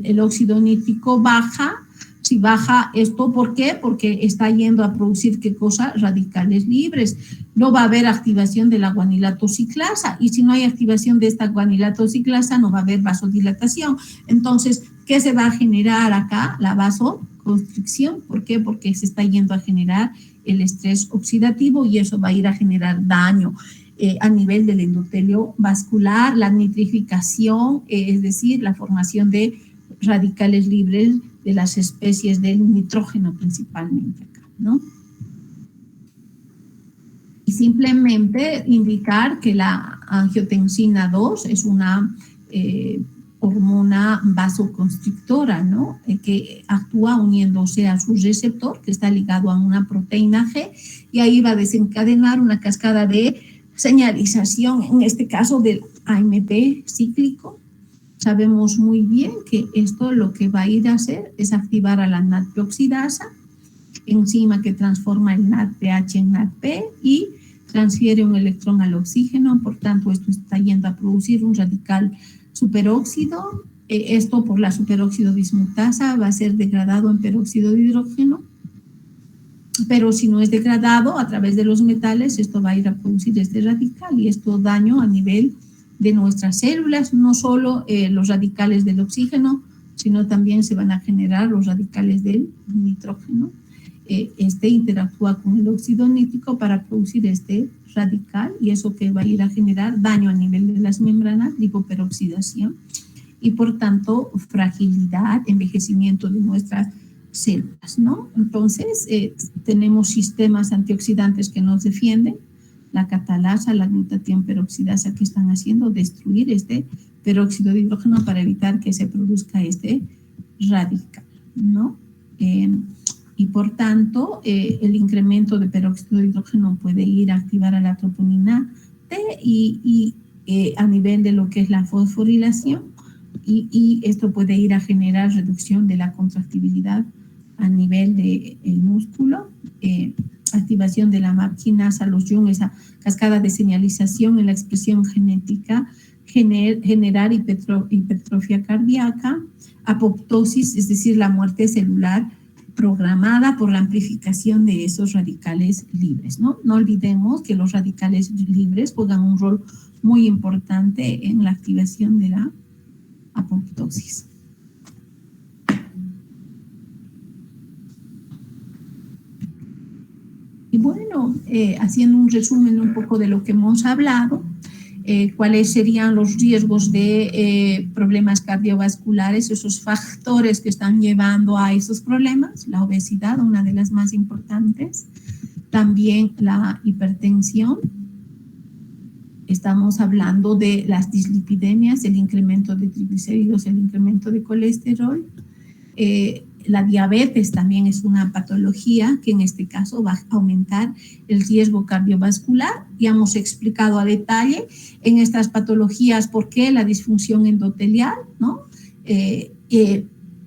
el óxido nítrico baja. Si baja esto, ¿por qué? Porque está yendo a producir, ¿qué cosa? Radicales libres. No va a haber activación de la guanilatociclasa y si no hay activación de esta guanilatociclasa no va a haber vasodilatación. Entonces, ¿qué se va a generar acá? La vasoconstricción. ¿Por qué? Porque se está yendo a generar el estrés oxidativo y eso va a ir a generar daño a nivel del endotelio vascular, la nitrificación, es decir, la formación de radicales libres de las especies del nitrógeno principalmente acá, ¿no? Y simplemente indicar que la angiotensina 2 es una hormona vasoconstrictora, ¿no? Que actúa uniéndose a su receptor, que está ligado a una proteína G, y ahí va a desencadenar una cascada de señalización, en este caso del AMP cíclico. Sabemos muy bien que esto lo que va a ir a hacer es activar a la NADP oxidasa, enzima que transforma el NADPH en NADP y transfiere un electrón al oxígeno, por tanto esto está yendo a producir un radical superóxido. Esto por la superóxido dismutasa va a ser degradado en peróxido de hidrógeno, pero si no es degradado a través de los metales, esto va a ir a producir este radical y esto daño a nivel de nuestras células, no solo los radicales del oxígeno, sino también se van a generar los radicales del nitrógeno. Este interactúa con el óxido nítrico para producir este radical y eso que va a ir a generar daño a nivel de las membranas, lipoperoxidación y por tanto fragilidad, envejecimiento de nuestras células, ¿no? Entonces tenemos sistemas antioxidantes que nos defienden, la catalasa, la glutatión peroxidasa que están haciendo destruir este peróxido de hidrógeno para evitar que se produzca este radical, ¿no? y por tanto el incremento de peróxido de hidrógeno puede ir a activar a la troponina T y a nivel de lo que es la fosforilación y esto puede ir a generar reducción de la contractibilidad a nivel del músculo, activación de la máquinas a los Jung, esa cascada de señalización en la expresión genética, generar hipertrofia cardíaca, apoptosis, es decir, la muerte celular programada por la amplificación de esos radicales libres, ¿no? No olvidemos que los radicales libres juegan un rol muy importante en la activación de la apoptosis. Y bueno, haciendo un resumen un poco de lo que hemos hablado, cuáles serían los riesgos de problemas cardiovasculares, esos factores que están llevando a esos problemas, la obesidad, una de las más importantes, también la hipertensión, estamos hablando de las dislipidemias, el incremento de triglicéridos, el incremento de colesterol, la diabetes también es una patología que en este caso va a aumentar el riesgo cardiovascular. Ya hemos explicado a detalle en estas patologías por qué la disfunción endotelial, ¿no?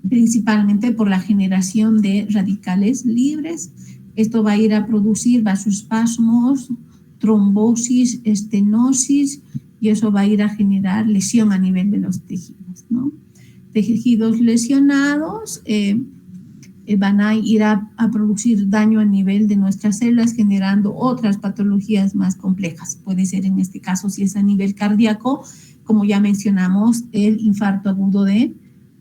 Principalmente por la generación de radicales libres. Esto va a ir a producir vasoespasmos, trombosis, estenosis y eso va a ir a generar lesión a nivel de los tejidos, ¿no? Tejidos lesionados van a ir a producir daño a nivel de nuestras células, generando otras patologías más complejas. Puede ser en este caso, si es a nivel cardíaco, como ya mencionamos, el infarto agudo de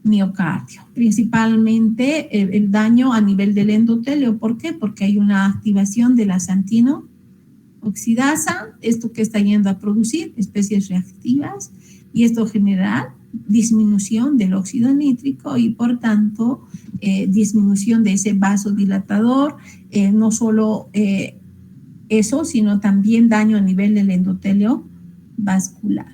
miocardio. Principalmente el daño a nivel del endotelio. ¿Por qué? Porque hay una activación de la xantino-oxidasa, esto que está yendo a producir especies reactivas, y esto genera disminución del óxido nítrico y por tanto disminución de ese vasodilatador, no solo eso, sino también daño a nivel del endotelio vascular.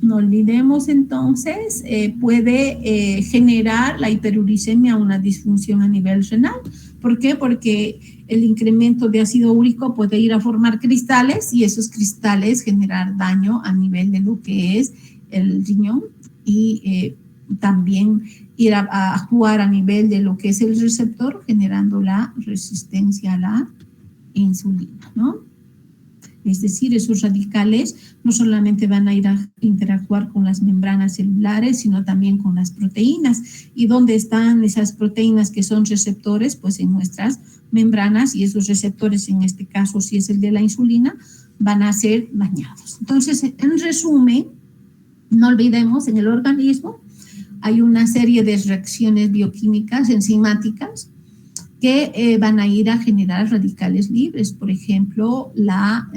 No olvidemos entonces, puede generar la hiperuricemia una disfunción a nivel renal. ¿Por qué? Porque el incremento de ácido úrico puede ir a formar cristales y esos cristales generar daño a nivel de lo que es el riñón y también ir a actuar a nivel de lo que es el receptor, generando la resistencia a la insulina, ¿no? Es decir, esos radicales no solamente van a ir a interactuar con las membranas celulares, sino también con las proteínas. ¿Y dónde están esas proteínas que son receptores? Pues en nuestras membranas, y esos receptores, en este caso, si es el de la insulina, van a ser dañados. Entonces, en resumen, no olvidemos, en el organismo hay una serie de reacciones bioquímicas, enzimáticas, que van a ir a generar radicales libres, por ejemplo, la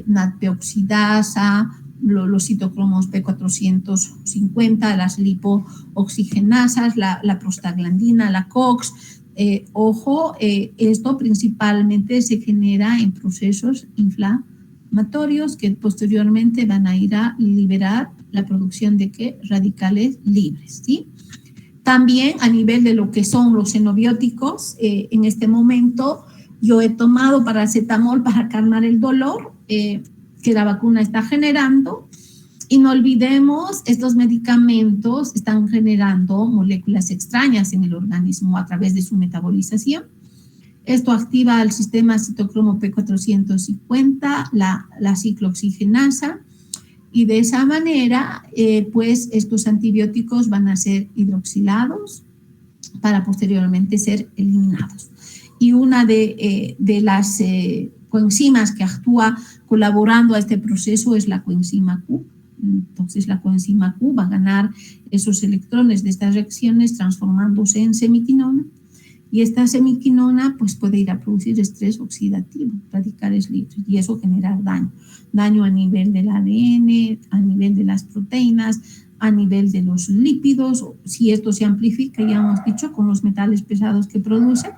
NADP-oxidasa, los citocromos P450, las lipooxigenasas, la prostaglandina, la COX. Esto principalmente se genera en procesos inflamatorios que posteriormente van a ir a liberar la producción de ¿qué? Radicales libres, ¿sí? También a nivel de lo que son los xenobióticos, en este momento yo he tomado paracetamol para calmar el dolor que la vacuna está generando y no olvidemos, estos medicamentos están generando moléculas extrañas en el organismo a través de su metabolización. Esto activa el sistema citocromo P450, la ciclooxigenasa, y de esa manera, pues estos antibióticos van a ser hidroxilados para posteriormente ser eliminados. Y una de las coenzimas que actúa colaborando a este proceso es la coenzima Q. Entonces, la coenzima Q va a ganar esos electrones de estas reacciones transformándose en semiquinona. Y esta semiquinona pues puede ir a producir estrés oxidativo, radicales libres, y eso genera daño a nivel del ADN, a nivel de las proteínas, a nivel de los lípidos. Si esto se amplifica, ya hemos dicho, con los metales pesados que produce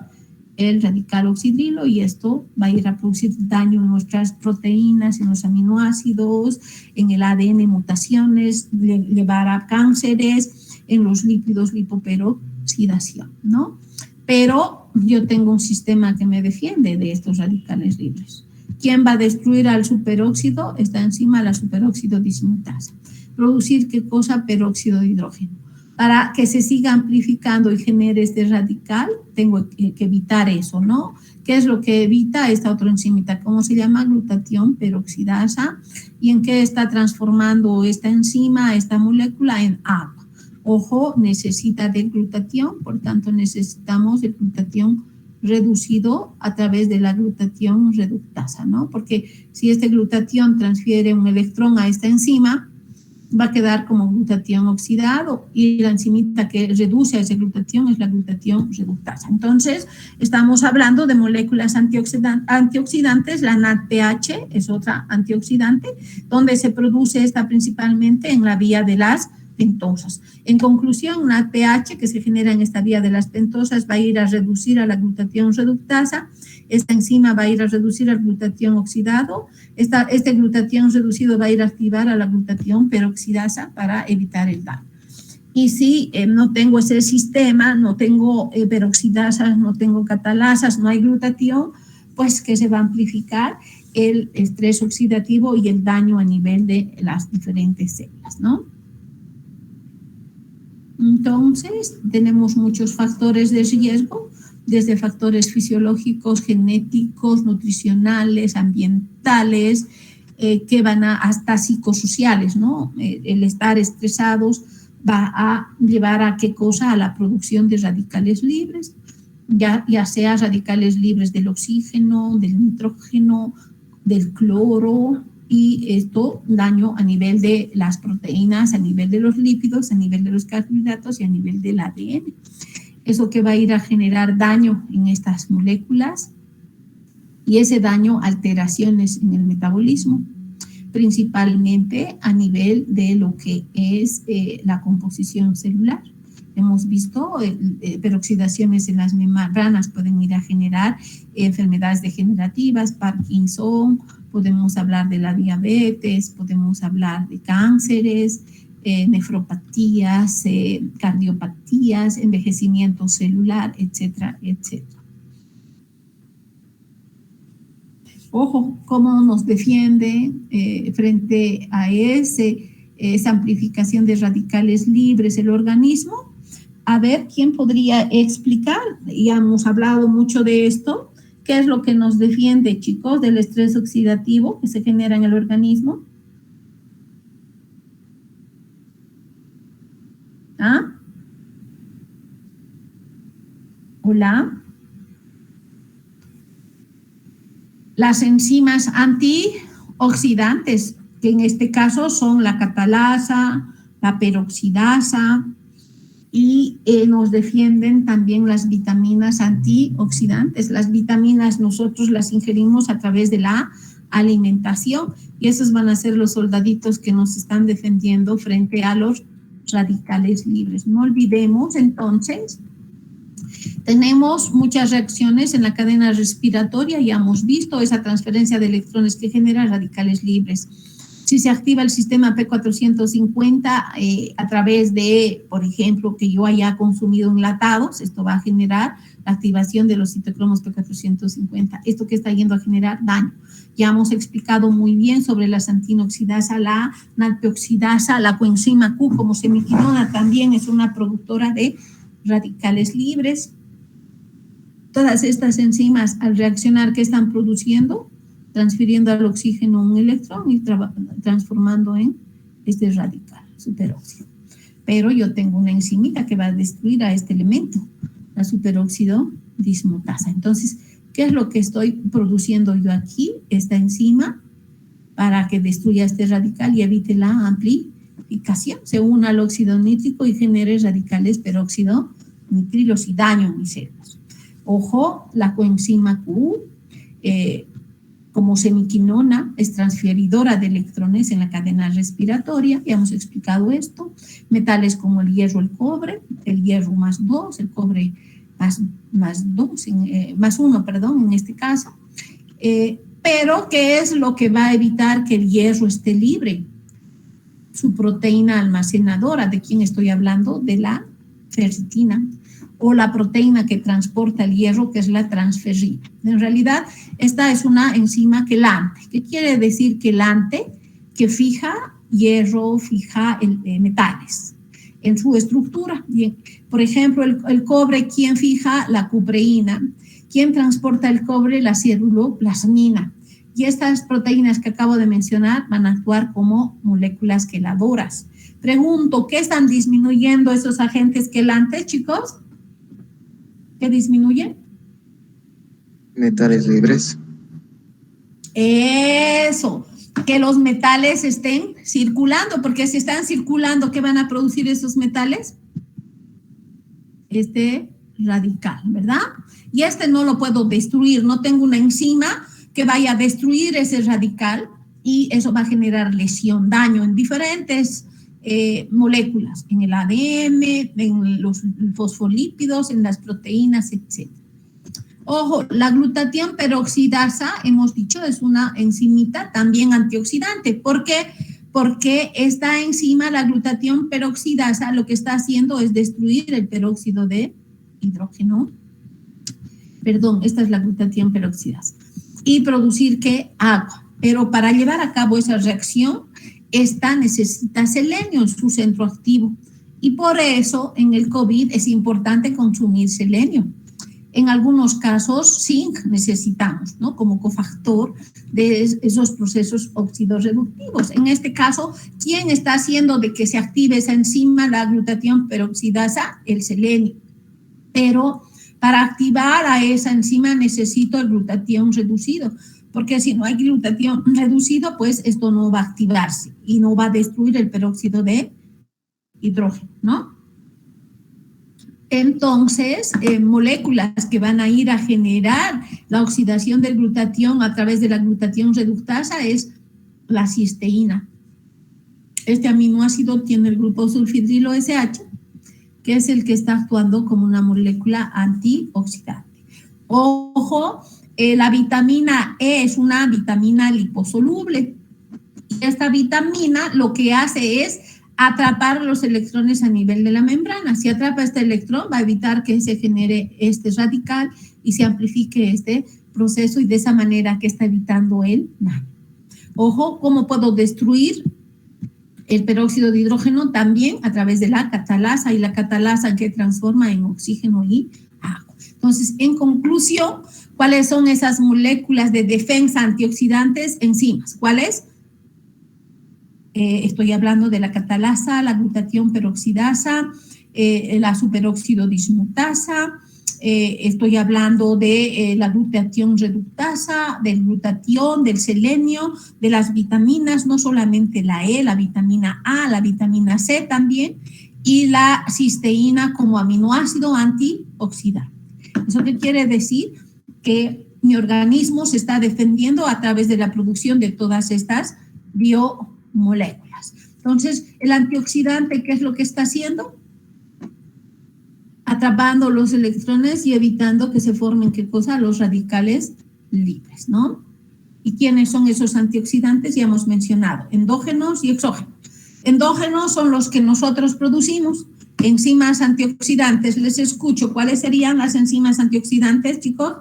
el radical oxidrilo, y esto va a ir a producir daño en nuestras proteínas, en los aminoácidos, en el ADN, mutaciones, llevar a cánceres, en los lípidos lipoperoxidados oxidación, ¿no? Pero yo tengo un sistema que me defiende de estos radicales libres. ¿Quién va a destruir al superóxido? Esta enzima, la superóxido dismutasa. Producir, ¿qué cosa? Peróxido de hidrógeno. Para que se siga amplificando y genere este radical, tengo que evitar eso, ¿no? ¿Qué es lo que evita esta otra enzimita? ¿Cómo se llama? Glutatión peroxidasa. ¿Y en qué está transformando esta enzima, esta molécula? En agua. Ojo, necesita de glutatión, por tanto necesitamos el glutatión reducido a través de la glutatión reductasa, ¿no? Porque si este glutatión transfiere un electrón a esta enzima, va a quedar como glutatión oxidado y la enzimita que reduce a ese glutatión es la glutatión reductasa. Entonces, estamos hablando de moléculas antioxidantes, la NADPH es otra antioxidante, donde se produce esta principalmente en la vía de las pentosas. En conclusión, NADPH que se genera en esta vía de las pentosas va a ir a reducir a la glutatión reductasa, esta enzima va a ir a reducir al glutatión oxidado, este glutatión reducido va a ir a activar a la glutatión peroxidasa para evitar el daño. Y si no tengo ese sistema, no tengo peroxidasas, no tengo catalasas, no hay glutatión, pues que se va a amplificar el estrés oxidativo y el daño a nivel de las diferentes células, ¿no? Entonces, tenemos muchos factores de riesgo, desde factores fisiológicos, genéticos, nutricionales, ambientales, que van hasta psicosociales, ¿no? El estar estresados va a llevar a qué cosa, a la producción de radicales libres, ya sea radicales libres del oxígeno, del nitrógeno, del cloro, y esto daño a nivel de las proteínas, a nivel de los lípidos, a nivel de los carbohidratos y a nivel del ADN. Eso que va a ir a generar daño en estas moléculas y ese daño, alteraciones en el metabolismo, principalmente a nivel de lo que es la composición celular. Hemos visto peroxidaciones en las membranas pueden ir a generar enfermedades degenerativas, Parkinson, podemos hablar de la diabetes, podemos hablar de cánceres, nefropatías, cardiopatías, envejecimiento celular, etcétera, etcétera. Ojo, cómo nos defiende frente a esa amplificación de radicales libres el organismo. A ver, ¿quién podría explicar? Ya hemos hablado mucho de esto. ¿Qué es lo que nos defiende, chicos, del estrés oxidativo que se genera en el organismo? ¿Ah? Hola. Las enzimas antioxidantes, que en este caso son la catalasa, la peroxidasa, y nos defienden también las vitaminas antioxidantes. Las vitaminas nosotros las ingerimos a través de la alimentación y esos van a ser los soldaditos que nos están defendiendo frente a los radicales libres. No olvidemos entonces, tenemos muchas reacciones en la cadena respiratoria, ya hemos visto esa transferencia de electrones que genera radicales libres. Si se activa el sistema P450 a través de, por ejemplo, que yo haya consumido enlatados, esto va a generar la activación de los citocromos P450. Esto que está yendo a generar daño. Ya hemos explicado muy bien sobre la xantinoxidasa, la nalpeoxidasa, la coenzima Q como semiquinona también es una productora de radicales libres. Todas estas enzimas al reaccionar, ¿qué están produciendo? Transfiriendo al oxígeno un electrón y transformando en este radical superóxido. Pero yo tengo una enzimita que va a destruir a este elemento, la superóxido dismutasa. Entonces, ¿qué es lo que estoy produciendo yo aquí? Esta enzima para que destruya este radical y evite la amplificación. Se una al óxido nítrico y genere radicales peróxido nitrilos y daño en mis células. Ojo, la coenzima Q como semiquinona es transferidora de electrones en la cadena respiratoria, ya hemos explicado esto. Metales como el hierro, el hierro más 2, el cobre más 1, perdón, en este caso. Pero, ¿qué es lo que va a evitar que el hierro esté libre? Su proteína almacenadora, ¿de quién estoy hablando? De la ferritina. o la proteína que transporta el hierro, que es la transferrina. En realidad, esta es una enzima quelante. ¿Qué quiere decir quelante? Que fija hierro, fija metales en su estructura. Bien. Por ejemplo, el cobre, ¿quién fija? La cupreína. ¿Quién transporta el cobre? La ceruloplasmina. Y estas proteínas que acabo de mencionar van a actuar como moléculas queladoras. Pregunto, ¿qué están disminuyendo esos agentes quelantes, chicos? ¿Qué disminuyen? Metales libres. Eso, que los metales estén circulando, porque si están circulando, ¿qué van a producir esos metales? Este radical, ¿verdad? Y este no lo puedo destruir, no tengo una enzima que vaya a destruir ese radical y eso va a generar lesión, daño en diferentes moléculas, en el ADN, en los fosfolípidos, en las proteínas, etc. Ojo, la glutatión peroxidasa, hemos dicho, es una enzimita también antioxidante. ¿Por qué? Porque esta enzima, la glutatión peroxidasa, lo que está haciendo es destruir el peróxido de hidrógeno. Perdón, esta es la glutatión peroxidasa. Y producir, ¿qué? Agua. Pero para llevar a cabo esa reacción, esta necesita selenio en su centro activo. Y por eso, en el COVID es importante consumir selenio. En algunos casos, zinc necesitamos, ¿no? Como cofactor de esos procesos oxidorreductivos. En este caso, ¿quién está haciendo de que se active esa enzima, la glutatión peroxidasa? El selenio. Pero para activar a esa enzima necesito el glutatión reducido, porque si no hay glutatión reducido, pues esto no va a activarse y no va a destruir el peróxido de hidrógeno, ¿no? Entonces, moléculas que van a ir a generar la oxidación del glutatión a través de la glutatión reductasa es la cisteína. Este aminoácido tiene el grupo sulfidrilo SH, que es el que está actuando como una molécula antioxidante. Ojo, la vitamina E es una vitamina liposoluble. Y esta vitamina lo que hace es atrapar los electrones a nivel de la membrana. Si atrapa este electrón, va a evitar que se genere este radical y se amplifique este proceso y de esa manera que está evitando el daño. Ojo, ¿cómo puedo destruir el peróxido de hidrógeno? También a través de la catalasa, y la catalasa que transforma en oxígeno y agua. Entonces, en conclusión, ¿cuáles son esas moléculas de defensa antioxidantes? Enzimas. ¿Cuáles? Estoy hablando de la catalasa, la glutatión peroxidasa, la superóxido dismutasa, estoy hablando de la glutatión reductasa, del glutatión, del selenio, de las vitaminas, no solamente la E, la vitamina A, la vitamina C también, y la cisteína como aminoácido antioxidante. ¿Eso qué quiere decir? Que mi organismo se está defendiendo a través de la producción de todas estas biomoléculas. Entonces, el antioxidante, ¿qué es lo que está haciendo? Atrapando los electrones y evitando que se formen, ¿qué cosa? Los radicales libres, ¿no? ¿Y quiénes son esos antioxidantes? Ya hemos mencionado, endógenos y exógenos. Endógenos son los que nosotros producimos. Enzimas antioxidantes, les escucho. ¿Cuáles serían las enzimas antioxidantes, chicos?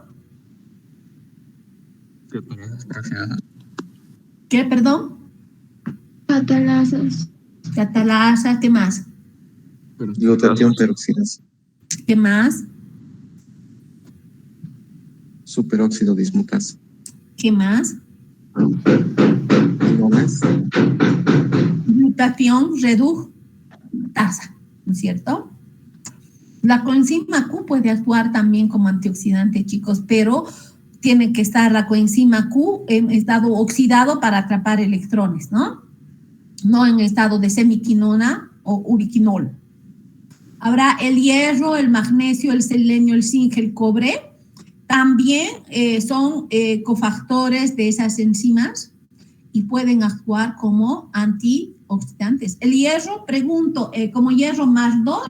¿Qué, perdón? Catalasas. Catalasa, ¿qué más? Glutatión peroxidasa. ¿Qué más? Superóxido dismutasa. ¿Qué más? ¿Algo más? Glutatión reductasa, ¿no es cierto? La coenzima Q puede actuar también como antioxidante, chicos, pero tiene que estar la coenzima Q en estado oxidado para atrapar electrones, ¿no? No en estado de semiquinona o ubiquinol. Habrá el hierro, el magnesio, el selenio, el zinc, el cobre. También son cofactores de esas enzimas y pueden actuar como antioxidantes. El hierro, pregunto, ¿como hierro más 2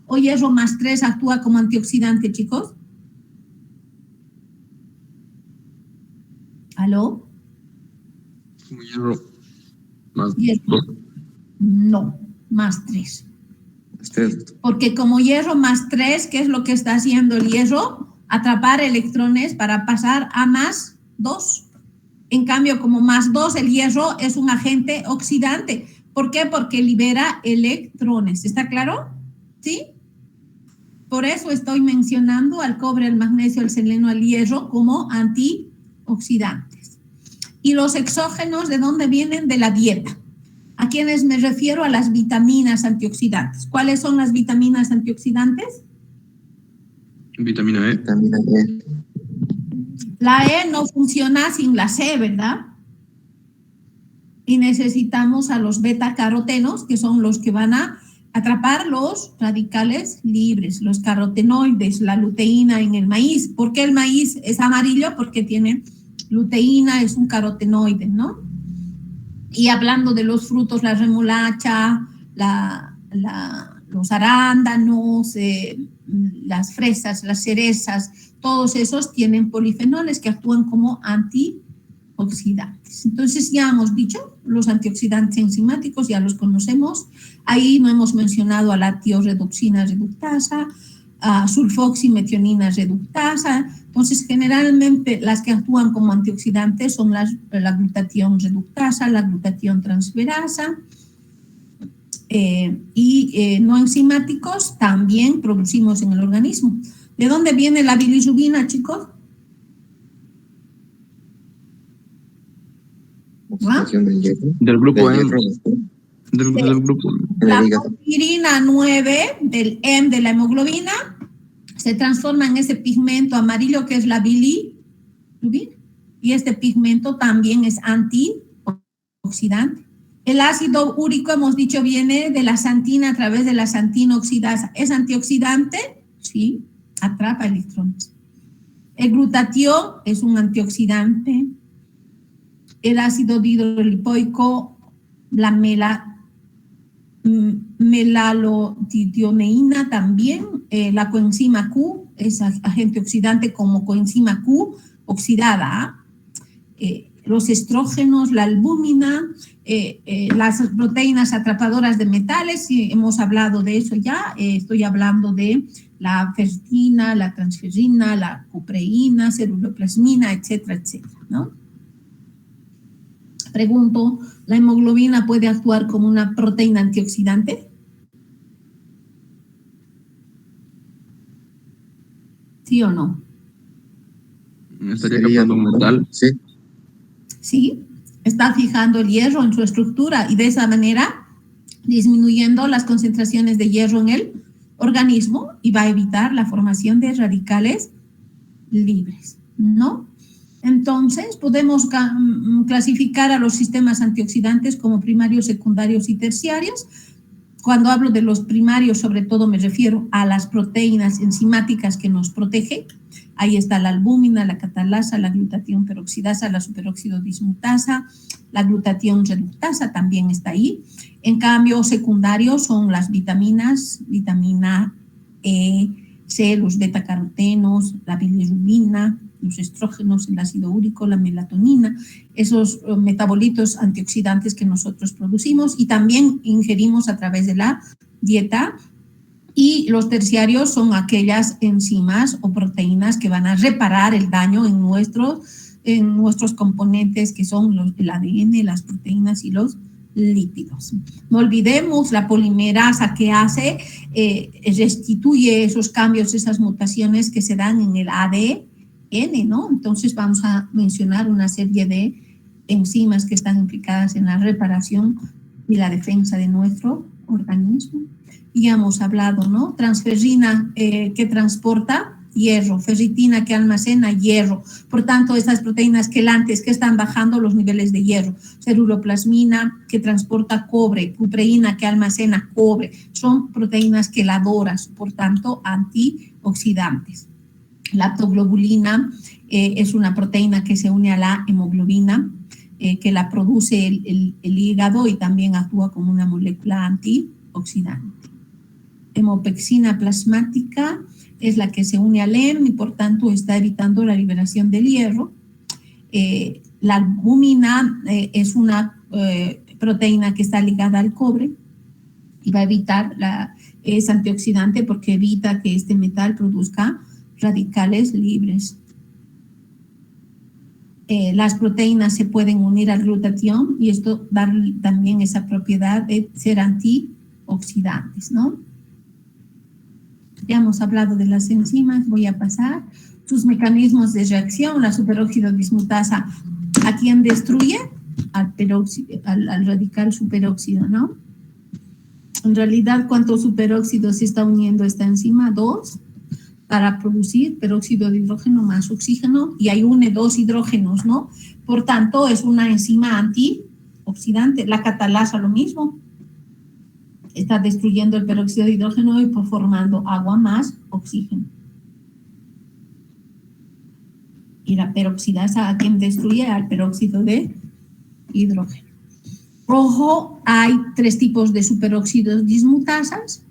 o hierro más 3 actúa como antioxidante, chicos? ¿Aló? Como hierro más 2. No, más 3. Las 3, doctor. Porque como hierro más 3, ¿qué es lo que está haciendo el hierro? Atrapar electrones para pasar a más 2. En cambio, como más 2, el hierro es un agente oxidante. ¿Por qué? Porque libera electrones. ¿Está claro? ¿Sí? Por eso estoy mencionando al cobre, al magnesio, al seleno, al hierro como antioxidantes. ¿Y los exógenos de dónde vienen? De la dieta. ¿A quiénes me refiero? A las vitaminas antioxidantes. ¿Cuáles son las vitaminas antioxidantes? Vitamina E. Vitamina E. La E no funciona sin la C, ¿verdad? Y necesitamos a los beta-carotenos, que son los que van a atrapar los radicales libres, los carotenoides, la luteína en el maíz. ¿Por qué el maíz es amarillo? Porque tiene luteína, es un carotenoide, ¿no? Y hablando de los frutos, la remolacha, los arándanos, las fresas, las cerezas, todos esos tienen polifenoles que actúan como antioxidantes. Entonces ya hemos dicho, los antioxidantes enzimáticos ya los conocemos. Ahí no hemos mencionado a la tiorredoxina reductasa, a sulfoximetionina reductasa. Entonces, generalmente las que actúan como antioxidantes son la glutatión reductasa, la glutatión transferasa, y no enzimáticos también producimos en el organismo. ¿De dónde viene la bilirrubina, chicos? Oxidación del hierro. Del grupo Del M. hierro, doctor. Del grupo M. En La el hígado. porfirina 9 del M de la hemoglobina se transforma en ese pigmento amarillo que es la bilirrubina. Y este pigmento también es antioxidante. El ácido úrico, hemos dicho, viene de la xantina a través de la xantina oxidasa. ¿Es antioxidante? Sí, atrapa electrones. El glutatión es un antioxidante. El ácido dihidrolipoico, la melalotidioneína también, la coenzima Q es agente oxidante como coenzima Q oxidada. Los estrógenos, la albúmina, las proteínas atrapadoras de metales, y hemos hablado de eso ya. Estoy hablando de la ferritina, la transferrina, la cupreína, ceruloplasmina, etcétera, etcétera, ¿no? Pregunto, ¿la hemoglobina puede actuar como una proteína antioxidante? ¿Sí o no? Estaría Sería, captando un metal. sí. Sí, está fijando el hierro en su estructura y de esa manera disminuyendo las concentraciones de hierro en el organismo y va a evitar la formación de radicales libres, ¿no? Entonces, podemos clasificar a los sistemas antioxidantes como primarios, secundarios y terciarios. Cuando hablo de los primarios, sobre todo me refiero a las proteínas enzimáticas que nos protegen. Ahí está la albúmina, la catalasa, la glutatión peroxidasa, la superóxido dismutasa, la glutatión reductasa también está ahí. En cambio, secundarios son las vitaminas, vitamina E, C, los betacarotenos, la bilirrubina, los estrógenos, el ácido úrico, la melatonina, esos metabolitos antioxidantes que nosotros producimos y también ingerimos a través de la dieta. Y los terciarios son aquellas enzimas o proteínas que van a reparar el daño en nuestros componentes que son el ADN, las proteínas y los lípidos. No olvidemos la polimerasa que hace, restituye esos cambios, esas mutaciones que se dan en el ADN, ¿no? Entonces vamos a mencionar una serie de enzimas que están implicadas en la reparación y la defensa de nuestro organismo. Ya hemos hablado, ¿no? Transferrina que transporta hierro, ferritina que almacena hierro. Por tanto, estas proteínas quelantes que están bajando los niveles de hierro. Ceruloplasmina que transporta cobre, cupreína que almacena cobre. Son proteínas queladoras, por tanto, antioxidantes. La lactoglobulina es una proteína que se une a la hemoglobina, que la produce el hígado y también actúa como una molécula antioxidante. Hemopexina plasmática es la que se une al hemo y por tanto está evitando la liberación del hierro. La albúmina es una proteína que está ligada al cobre y va a evitar, es antioxidante porque evita que este metal produzca radicales libres. Las proteínas se pueden unir al glutatión y esto da también esa propiedad de ser antioxidantes, ¿no? Ya hemos hablado de las enzimas, voy a pasar. Sus mecanismos de reacción, la superóxido dismutasa, ¿a quién destruye? Al radical superóxido, ¿no? En realidad, ¿cuántos superóxidos se está uniendo esta enzima? 2, para producir peróxido de hidrógeno más oxígeno, y ahí une 2 hidrógenos, ¿no? Por tanto, es una enzima antioxidante. La catalasa lo mismo. Está destruyendo el peróxido de hidrógeno y formando agua más oxígeno. Y la peroxidasa, ¿a quién destruye? Al peróxido de hidrógeno. Ojo, hay 3 tipos de superóxidos dismutasas.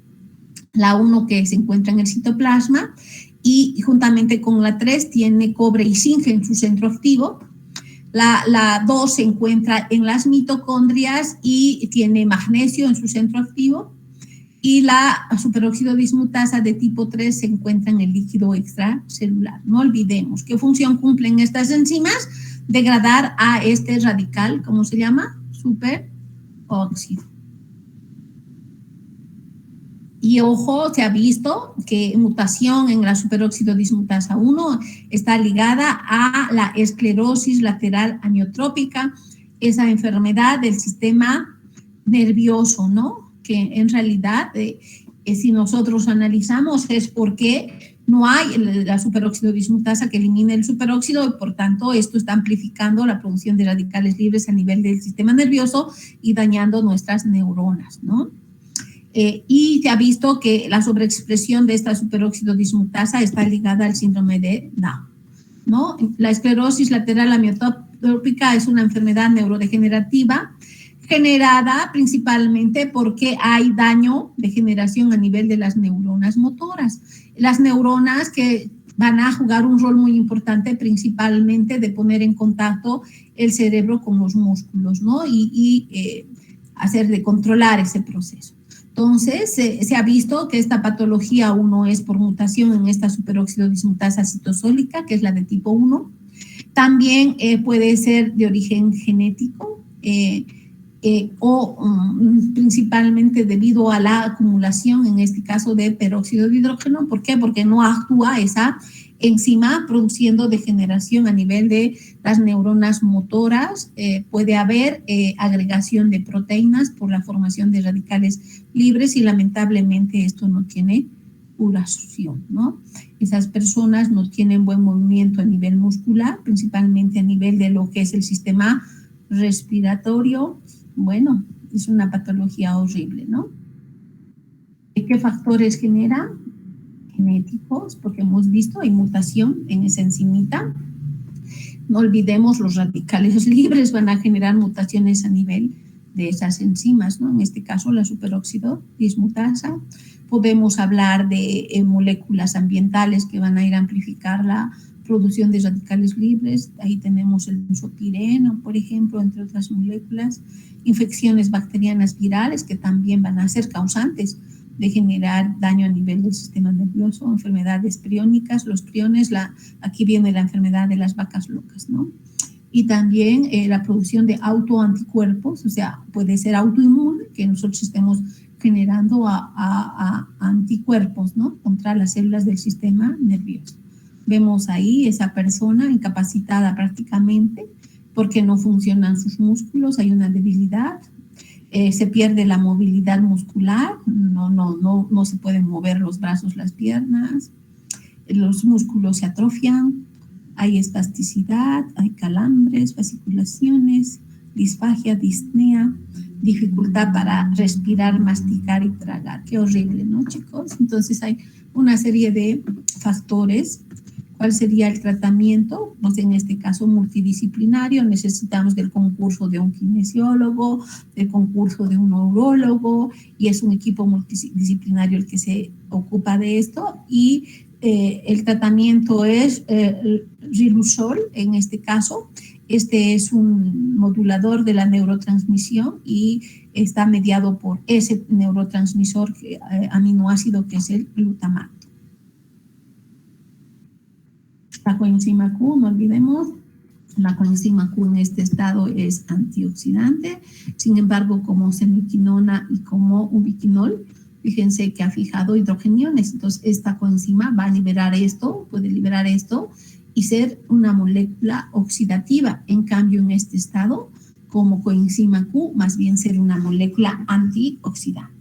La 1 que se encuentra en el citoplasma y juntamente con la 3 tiene cobre y zinc en su centro activo. La 2 se encuentra en las mitocondrias y tiene magnesio en su centro activo. Y la superóxido dismutasa de tipo 3 se encuentra en el líquido extracelular. No olvidemos, ¿qué función cumplen estas enzimas? Degradar a este radical, ¿cómo se llama? Superóxido. Y ojo, se ha visto que mutación en la superóxido dismutasa 1 está ligada a la esclerosis lateral amiotrópica, esa enfermedad del sistema nervioso, ¿no? Que en realidad, si nosotros analizamos, es porque no hay la superóxido dismutasa que elimine el superóxido y por tanto esto está amplificando la producción de radicales libres a nivel del sistema nervioso y dañando nuestras neuronas, ¿no? Y se ha visto que la sobreexpresión de esta superóxido dismutasa está ligada al síndrome de Down, ¿no? La esclerosis lateral amiotrópica es una enfermedad neurodegenerativa generada principalmente porque hay daño, degeneración a nivel de las neuronas motoras. Las neuronas que van a jugar un rol muy importante principalmente de poner en contacto el cerebro con los músculos, ¿no? Y hacer de controlar ese proceso. Entonces, se ha visto que esta patología 1 es por mutación en esta superóxido dismutasa citosólica, que es la de tipo 1. También puede ser de origen genético principalmente debido a la acumulación, en este caso, de peróxido de hidrógeno. ¿Por qué? Porque no actúa esa enzima produciendo degeneración a nivel de las neuronas motoras. Puede haber agregación de proteínas por la formación de radicales libres y lamentablemente esto no tiene curación, ¿no? Esas personas no tienen buen movimiento a nivel muscular, principalmente a nivel de lo que es el sistema respiratorio. Bueno, es una patología horrible, ¿no? ¿Qué factores generan? Genéticos, porque hemos visto hay mutación en esa enzimita. No olvidemos, los radicales libres van a generar mutaciones a nivel de esas enzimas, ¿no? En este caso, la superóxido dismutasa. Podemos hablar de moléculas ambientales que van a ir a amplificar la producción de radicales libres. Ahí tenemos el benzopireno, por ejemplo, entre otras moléculas. Infecciones bacterianas virales que también van a ser causantes de generar daño a nivel del sistema nervioso, enfermedades priónicas, los priones, aquí viene la enfermedad de las vacas locas, ¿no? Y también la producción de autoanticuerpos, o sea, puede ser autoinmune, que nosotros estemos generando a anticuerpos, ¿no? Contra las células del sistema nervioso. Vemos ahí esa persona incapacitada prácticamente porque no funcionan sus músculos, hay una debilidad. Se pierde la movilidad muscular, no se pueden mover los brazos, las piernas, los músculos se atrofian, hay espasticidad, hay calambres, fasciculaciones, disfagia, disnea, dificultad para respirar, masticar y tragar. Qué horrible, ¿no, chicos? Entonces hay una serie de factores. ¿Cuál sería el tratamiento? Pues en este caso multidisciplinario, necesitamos del concurso de un kinesiólogo, del concurso de un neurólogo, y es un equipo multidisciplinario el que se ocupa de esto, y el tratamiento es riluzol, en este caso. Este es un modulador de la neurotransmisión y está mediado por ese neurotransmisor aminoácido que es el glutamato. La coenzima Q, no olvidemos, la coenzima Q en este estado es antioxidante. Sin embargo, como semiquinona y como ubiquinol, fíjense que ha fijado hidrogeniones. Entonces, esta coenzima va a liberar esto, puede liberar esto y ser una molécula oxidativa. En cambio, en este estado, como coenzima Q, más bien ser una molécula antioxidante.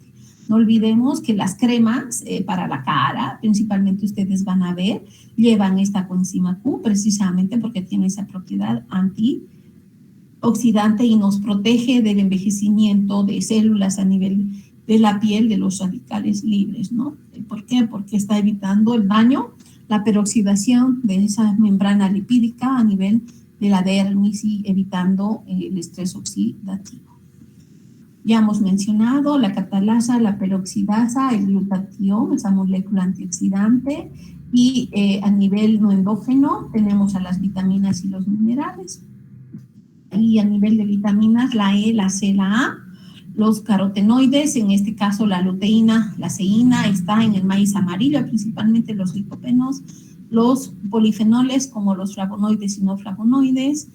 No olvidemos que las cremas para la cara, principalmente ustedes van a ver, llevan esta coenzima Q precisamente porque tiene esa propiedad antioxidante y nos protege del envejecimiento de células a nivel de la piel de los radicales libres, ¿no? ¿Por qué? Porque está evitando el daño, la peroxidación de esa membrana lipídica a nivel de la dermis y evitando el estrés oxidativo. Ya hemos mencionado la catalasa, la peroxidasa, el glutatión, esa molécula antioxidante, y a nivel no endógeno tenemos a las vitaminas y los minerales. Y a nivel de vitaminas, la E, la C, la A, los carotenoides, en este caso la luteína, la ceína, está en el maíz amarillo, principalmente los licopenos, los polifenoles como los flavonoides y no flavonoides,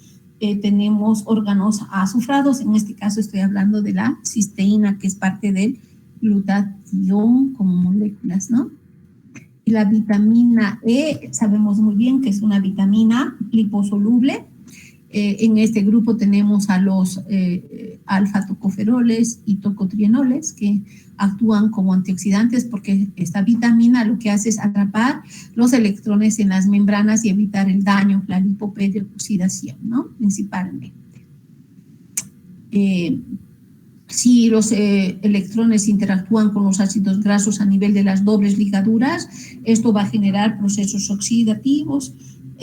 tenemos órganos azufrados, en este caso estoy hablando de la cisteína, que es parte del glutatión como moléculas, ¿no? Y la vitamina E, sabemos muy bien que es una vitamina liposoluble. En este grupo tenemos a los alfa-tocoferoles y tocotrienoles que actúan como antioxidantes porque esta vitamina lo que hace es atrapar los electrones en las membranas y evitar el daño, la lipoperoxidación, ¿no? Principalmente. Si los electrones interactúan con los ácidos grasos a nivel de las dobles ligaduras, esto va a generar procesos oxidativos,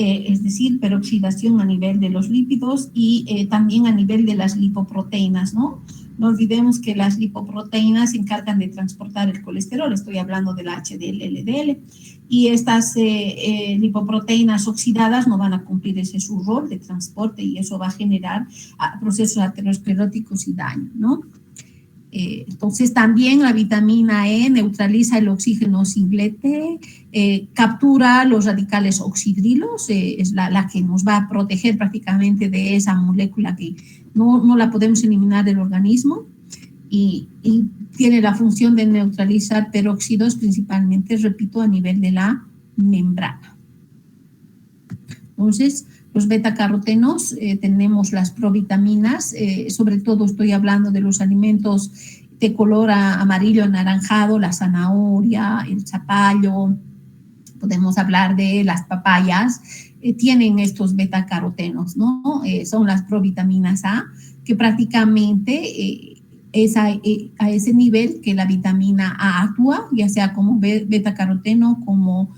es decir, peroxidación a nivel de los lípidos y también a nivel de las lipoproteínas, ¿no? No olvidemos que las lipoproteínas se encargan de transportar el colesterol, estoy hablando del HDL, LDL, y estas lipoproteínas oxidadas no van a cumplir ese su rol de transporte y eso va a generar procesos ateroscleróticos y daño, ¿no? Entonces también la vitamina E neutraliza el oxígeno singlete, captura los radicales oxidrilos, es la que nos va a proteger prácticamente de esa molécula que no la podemos eliminar del organismo y tiene la función de neutralizar peróxidos principalmente, repito, a nivel de la membrana. Entonces, los betacarotenos, tenemos las provitaminas, sobre todo estoy hablando de los alimentos de color amarillo anaranjado, la zanahoria, el zapallo, podemos hablar de las papayas, tienen estos betacarotenos, ¿no? Son las provitaminas A, que prácticamente es a ese nivel que la vitamina A actúa, ya sea como betacaroteno, como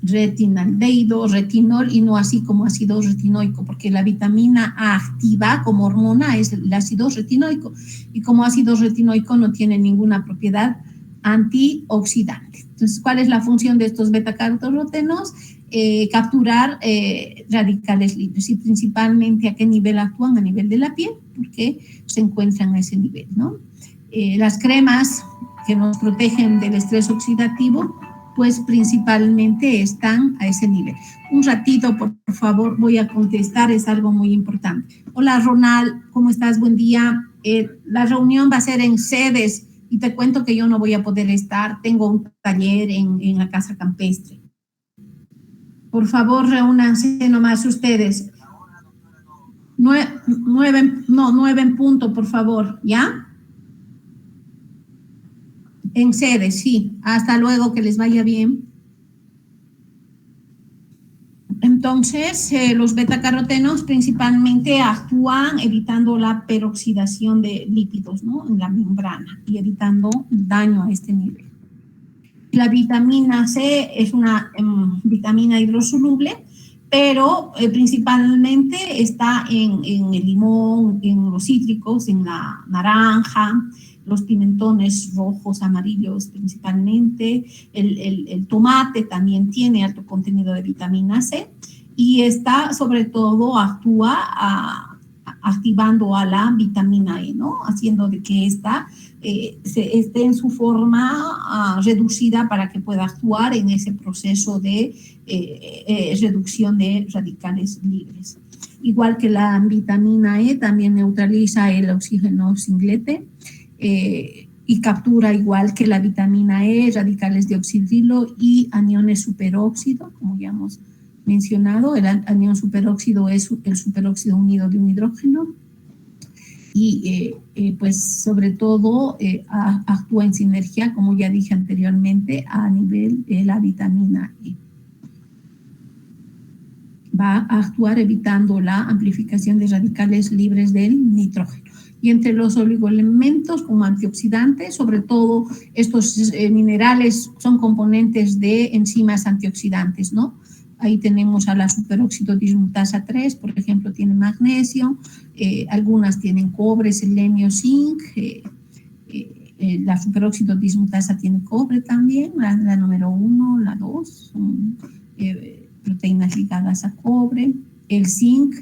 retinaldehído, retinol y no así como ácido retinoico, porque la vitamina A activa como hormona es el ácido retinoico y como ácido retinoico no tiene ninguna propiedad antioxidante. Entonces, ¿cuál es la función de estos betacarotenos? Capturar radicales libres y principalmente a qué nivel actúan, a nivel de la piel, porque se encuentran a ese nivel, ¿no? Las cremas que nos protegen del estrés oxidativo pues principalmente están a ese nivel. Un ratito, por favor, voy a contestar, es algo muy importante. Hola, Ronald, ¿cómo estás? Buen día. La reunión va a ser en sedes y te cuento que yo no voy a poder estar. Tengo un taller en la Casa Campestre. Por favor, reúnanse nomás ustedes. 9 en punto, por favor, ¿ya? En sede, sí. Hasta luego, que les vaya bien. Entonces, los betacarotenos principalmente actúan evitando la peroxidación de lípidos, ¿no? En la membrana y evitando daño a este nivel. La vitamina C es una vitamina hidrosoluble, pero principalmente está en el limón, en los cítricos, en la naranja, los pimentones rojos, amarillos principalmente, el tomate también tiene alto contenido de vitamina C y esta sobre todo actúa activando a la vitamina E, ¿no? Haciendo de que esta esté en su forma reducida para que pueda actuar en ese proceso de reducción de radicales libres. Igual que la vitamina E, también neutraliza el oxígeno singlete y captura, igual que la vitamina E, radicales de oxidrilo y aniones superóxido, como ya hemos mencionado. El anión superóxido es el superóxido unido de un hidrógeno y pues sobre todo actúa en sinergia, como ya dije anteriormente, a nivel de la vitamina E. Va a actuar evitando la amplificación de radicales libres del nitrógeno. Y entre los oligoelementos como antioxidantes, sobre todo estos minerales son componentes de enzimas antioxidantes, ¿no? Ahí tenemos a la superóxido dismutasa 3, por ejemplo, tiene magnesio, algunas tienen cobre, selenio, zinc, la superóxido dismutasa tiene cobre también, la número 1, la 2, son proteínas ligadas a cobre. El zinc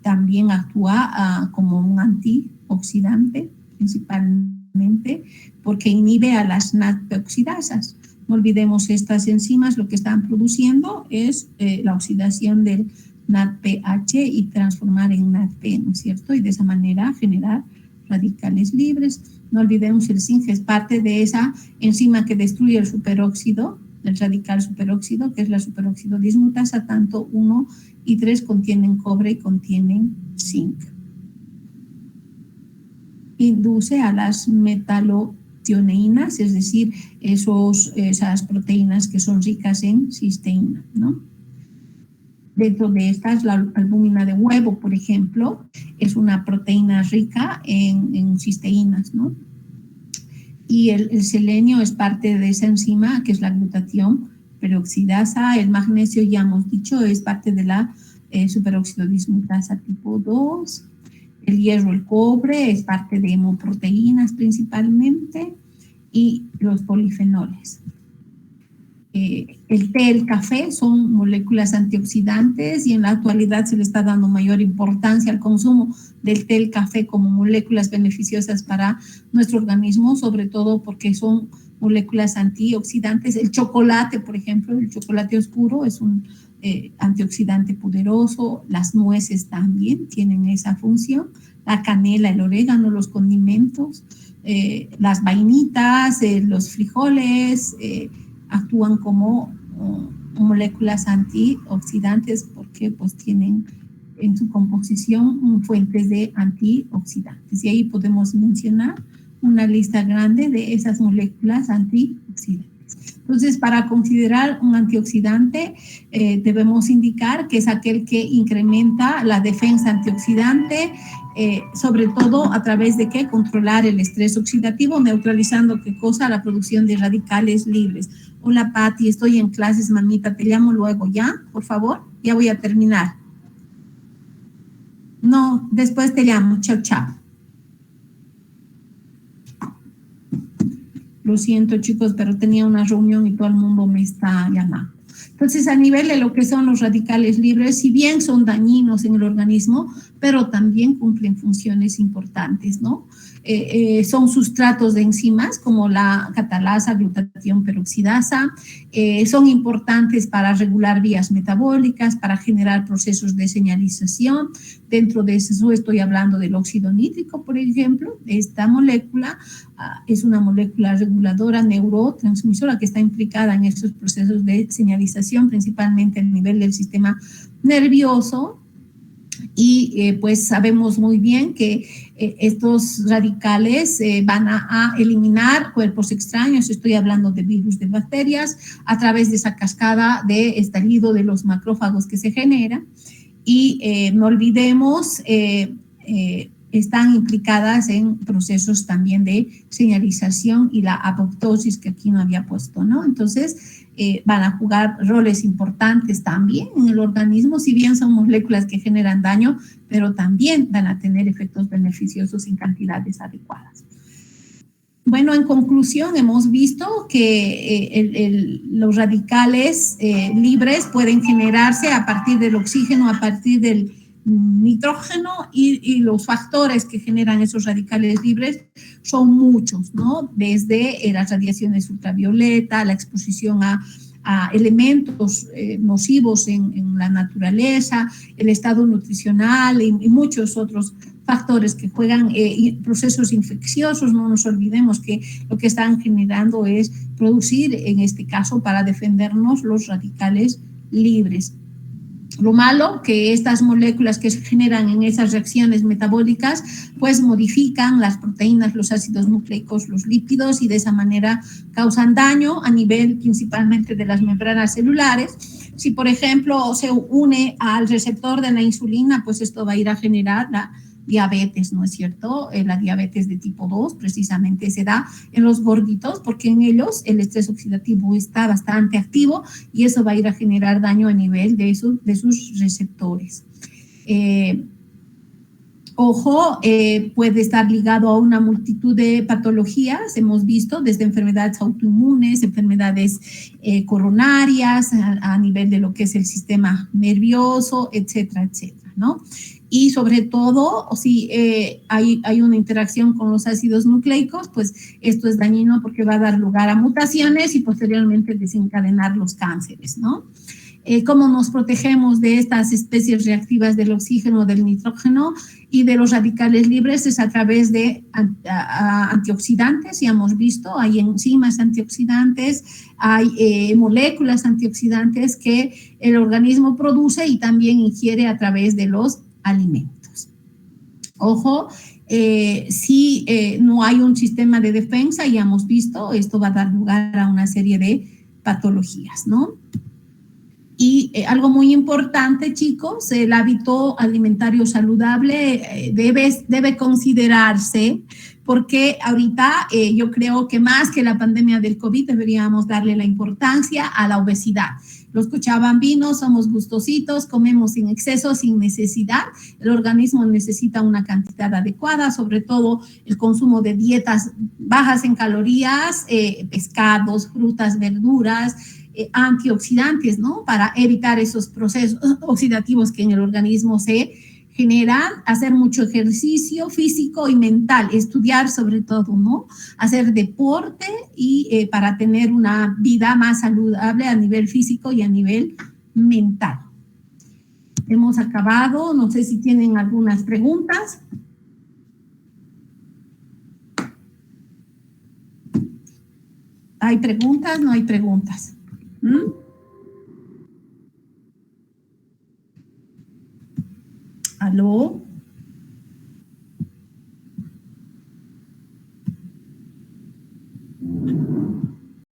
también actúa como un antioxidante, principalmente porque inhibe a las NADP-oxidasas. No olvidemos, estas enzimas lo que están produciendo es la oxidación del NADPH y transformar en NADP, ¿no es cierto? Y de esa manera generar radicales libres. No olvidemos, el zinc es parte de esa enzima que destruye el superóxido, el radical superóxido, que es la superóxido dismutasa, tanto 1 y 3 contienen cobre y contienen zinc. Induce a las metalotioneínas, es decir, esas proteínas que son ricas en cisteína, ¿no? Dentro de estas, la albúmina de huevo, por ejemplo, es una proteína rica en cisteínas, ¿no? Y el selenio es parte de esa enzima, que es la glutatión peroxidasa. El magnesio, ya hemos dicho, es parte de la superóxido dismutasa tipo 2. El hierro, el cobre, es parte de hemoproteínas principalmente, y los polifenoles. El té, el café son moléculas antioxidantes y en la actualidad se le está dando mayor importancia al consumo del té, el café como moléculas beneficiosas para nuestro organismo, sobre todo porque son moléculas antioxidantes. El chocolate, por ejemplo, el chocolate oscuro es un antioxidante poderoso. Las nueces también tienen esa función. La canela, el orégano, los condimentos, las vainitas, los frijoles, actúan como moléculas antioxidantes porque pues tienen en su composición fuentes de antioxidantes. Y ahí podemos mencionar una lista grande de esas moléculas antioxidantes. Entonces, para considerar un antioxidante, debemos indicar que es aquel que incrementa la defensa antioxidante, sobre todo a través de ¿qué? Controlar el estrés oxidativo, neutralizando ¿qué cosa? La producción de radicales libres. Hola, Pati, estoy en clases, mamita, te llamo luego, ¿ya? Por favor, ya voy a terminar. No, después te llamo, chao, chao. Lo siento, chicos, pero tenía una reunión y todo el mundo me está llamando. Entonces, a nivel de lo que son los radicales libres, si bien son dañinos en el organismo, pero también cumplen funciones importantes, ¿no? Son sustratos de enzimas como la catalasa, glutatión peroxidasa, son importantes para regular vías metabólicas, para generar procesos de señalización. Dentro de eso estoy hablando del óxido nítrico, por ejemplo. Esta molécula es una molécula reguladora neurotransmisora que está implicada en estos procesos de señalización, principalmente a nivel del sistema nervioso. Y pues sabemos muy bien que estos radicales van a eliminar cuerpos extraños, estoy hablando de virus, de bacterias, a través de esa cascada de estallido de los macrófagos que se genera. Y no olvidemos, están implicadas en procesos también de señalización y la apoptosis que aquí no había puesto, ¿no? Entonces, van a jugar roles importantes también en el organismo, si bien son moléculas que generan daño, pero también van a tener efectos beneficiosos en cantidades adecuadas. bueno, en conclusión, hemos visto que los radicales libres pueden generarse a partir del oxígeno, a partir del nitrógeno, y los factores que generan esos radicales libres son muchos, ¿no? Desde las radiaciones ultravioleta, la exposición a elementos nocivos en la naturaleza, el estado nutricional y muchos otros factores que juegan, procesos infecciosos. No nos olvidemos que lo que están generando es producir, en este caso, para defendernos, los radicales libres. Lo malo, que estas moléculas que se generan en esas reacciones metabólicas, pues modifican las proteínas, los ácidos nucleicos, los lípidos, y de esa manera causan daño a nivel principalmente de las membranas celulares. Si, por ejemplo, se une al receptor de la insulina, pues esto va a ir a generar la diabetes, ¿no es cierto? La diabetes de tipo 2 precisamente se da en los gorditos, porque en ellos el estrés oxidativo está bastante activo y eso va a ir a generar daño a nivel de sus receptores. Ojo, puede estar ligado a una multitud de patologías, hemos visto, desde enfermedades autoinmunes, enfermedades coronarias, a nivel de lo que es el sistema nervioso, etcétera, etcétera, ¿no? Y sobre todo, si hay una interacción con los ácidos nucleicos, pues esto es dañino porque va a dar lugar a mutaciones y posteriormente desencadenar los cánceres, ¿no? ¿Cómo nos protegemos de estas especies reactivas del oxígeno, del nitrógeno y de los radicales libres? Es a través de antioxidantes. Ya hemos visto, hay enzimas antioxidantes, hay moléculas antioxidantes que el organismo produce y también ingiere a través de los alimentos. Ojo, si no hay un sistema de defensa, ya hemos visto, esto va a dar lugar a una serie de patologías, ¿no? Y algo muy importante, chicos, el hábito alimentario saludable debe considerarse, porque ahorita yo creo que más que la pandemia del COVID deberíamos darle la importancia a la obesidad. Los cochabambinos somos gustositos, comemos sin exceso, sin necesidad. El organismo necesita una cantidad adecuada, sobre todo el consumo de dietas bajas en calorías, pescados, frutas, verduras, antioxidantes, ¿no? Para evitar esos procesos oxidativos que en el organismo se generan, hacer mucho ejercicio físico y mental, estudiar sobre todo, ¿no? Hacer deporte y para tener una vida más saludable a nivel físico y a nivel mental. Hemos acabado, no sé si tienen algunas preguntas. ¿Hay preguntas? No hay preguntas. ¿Aló?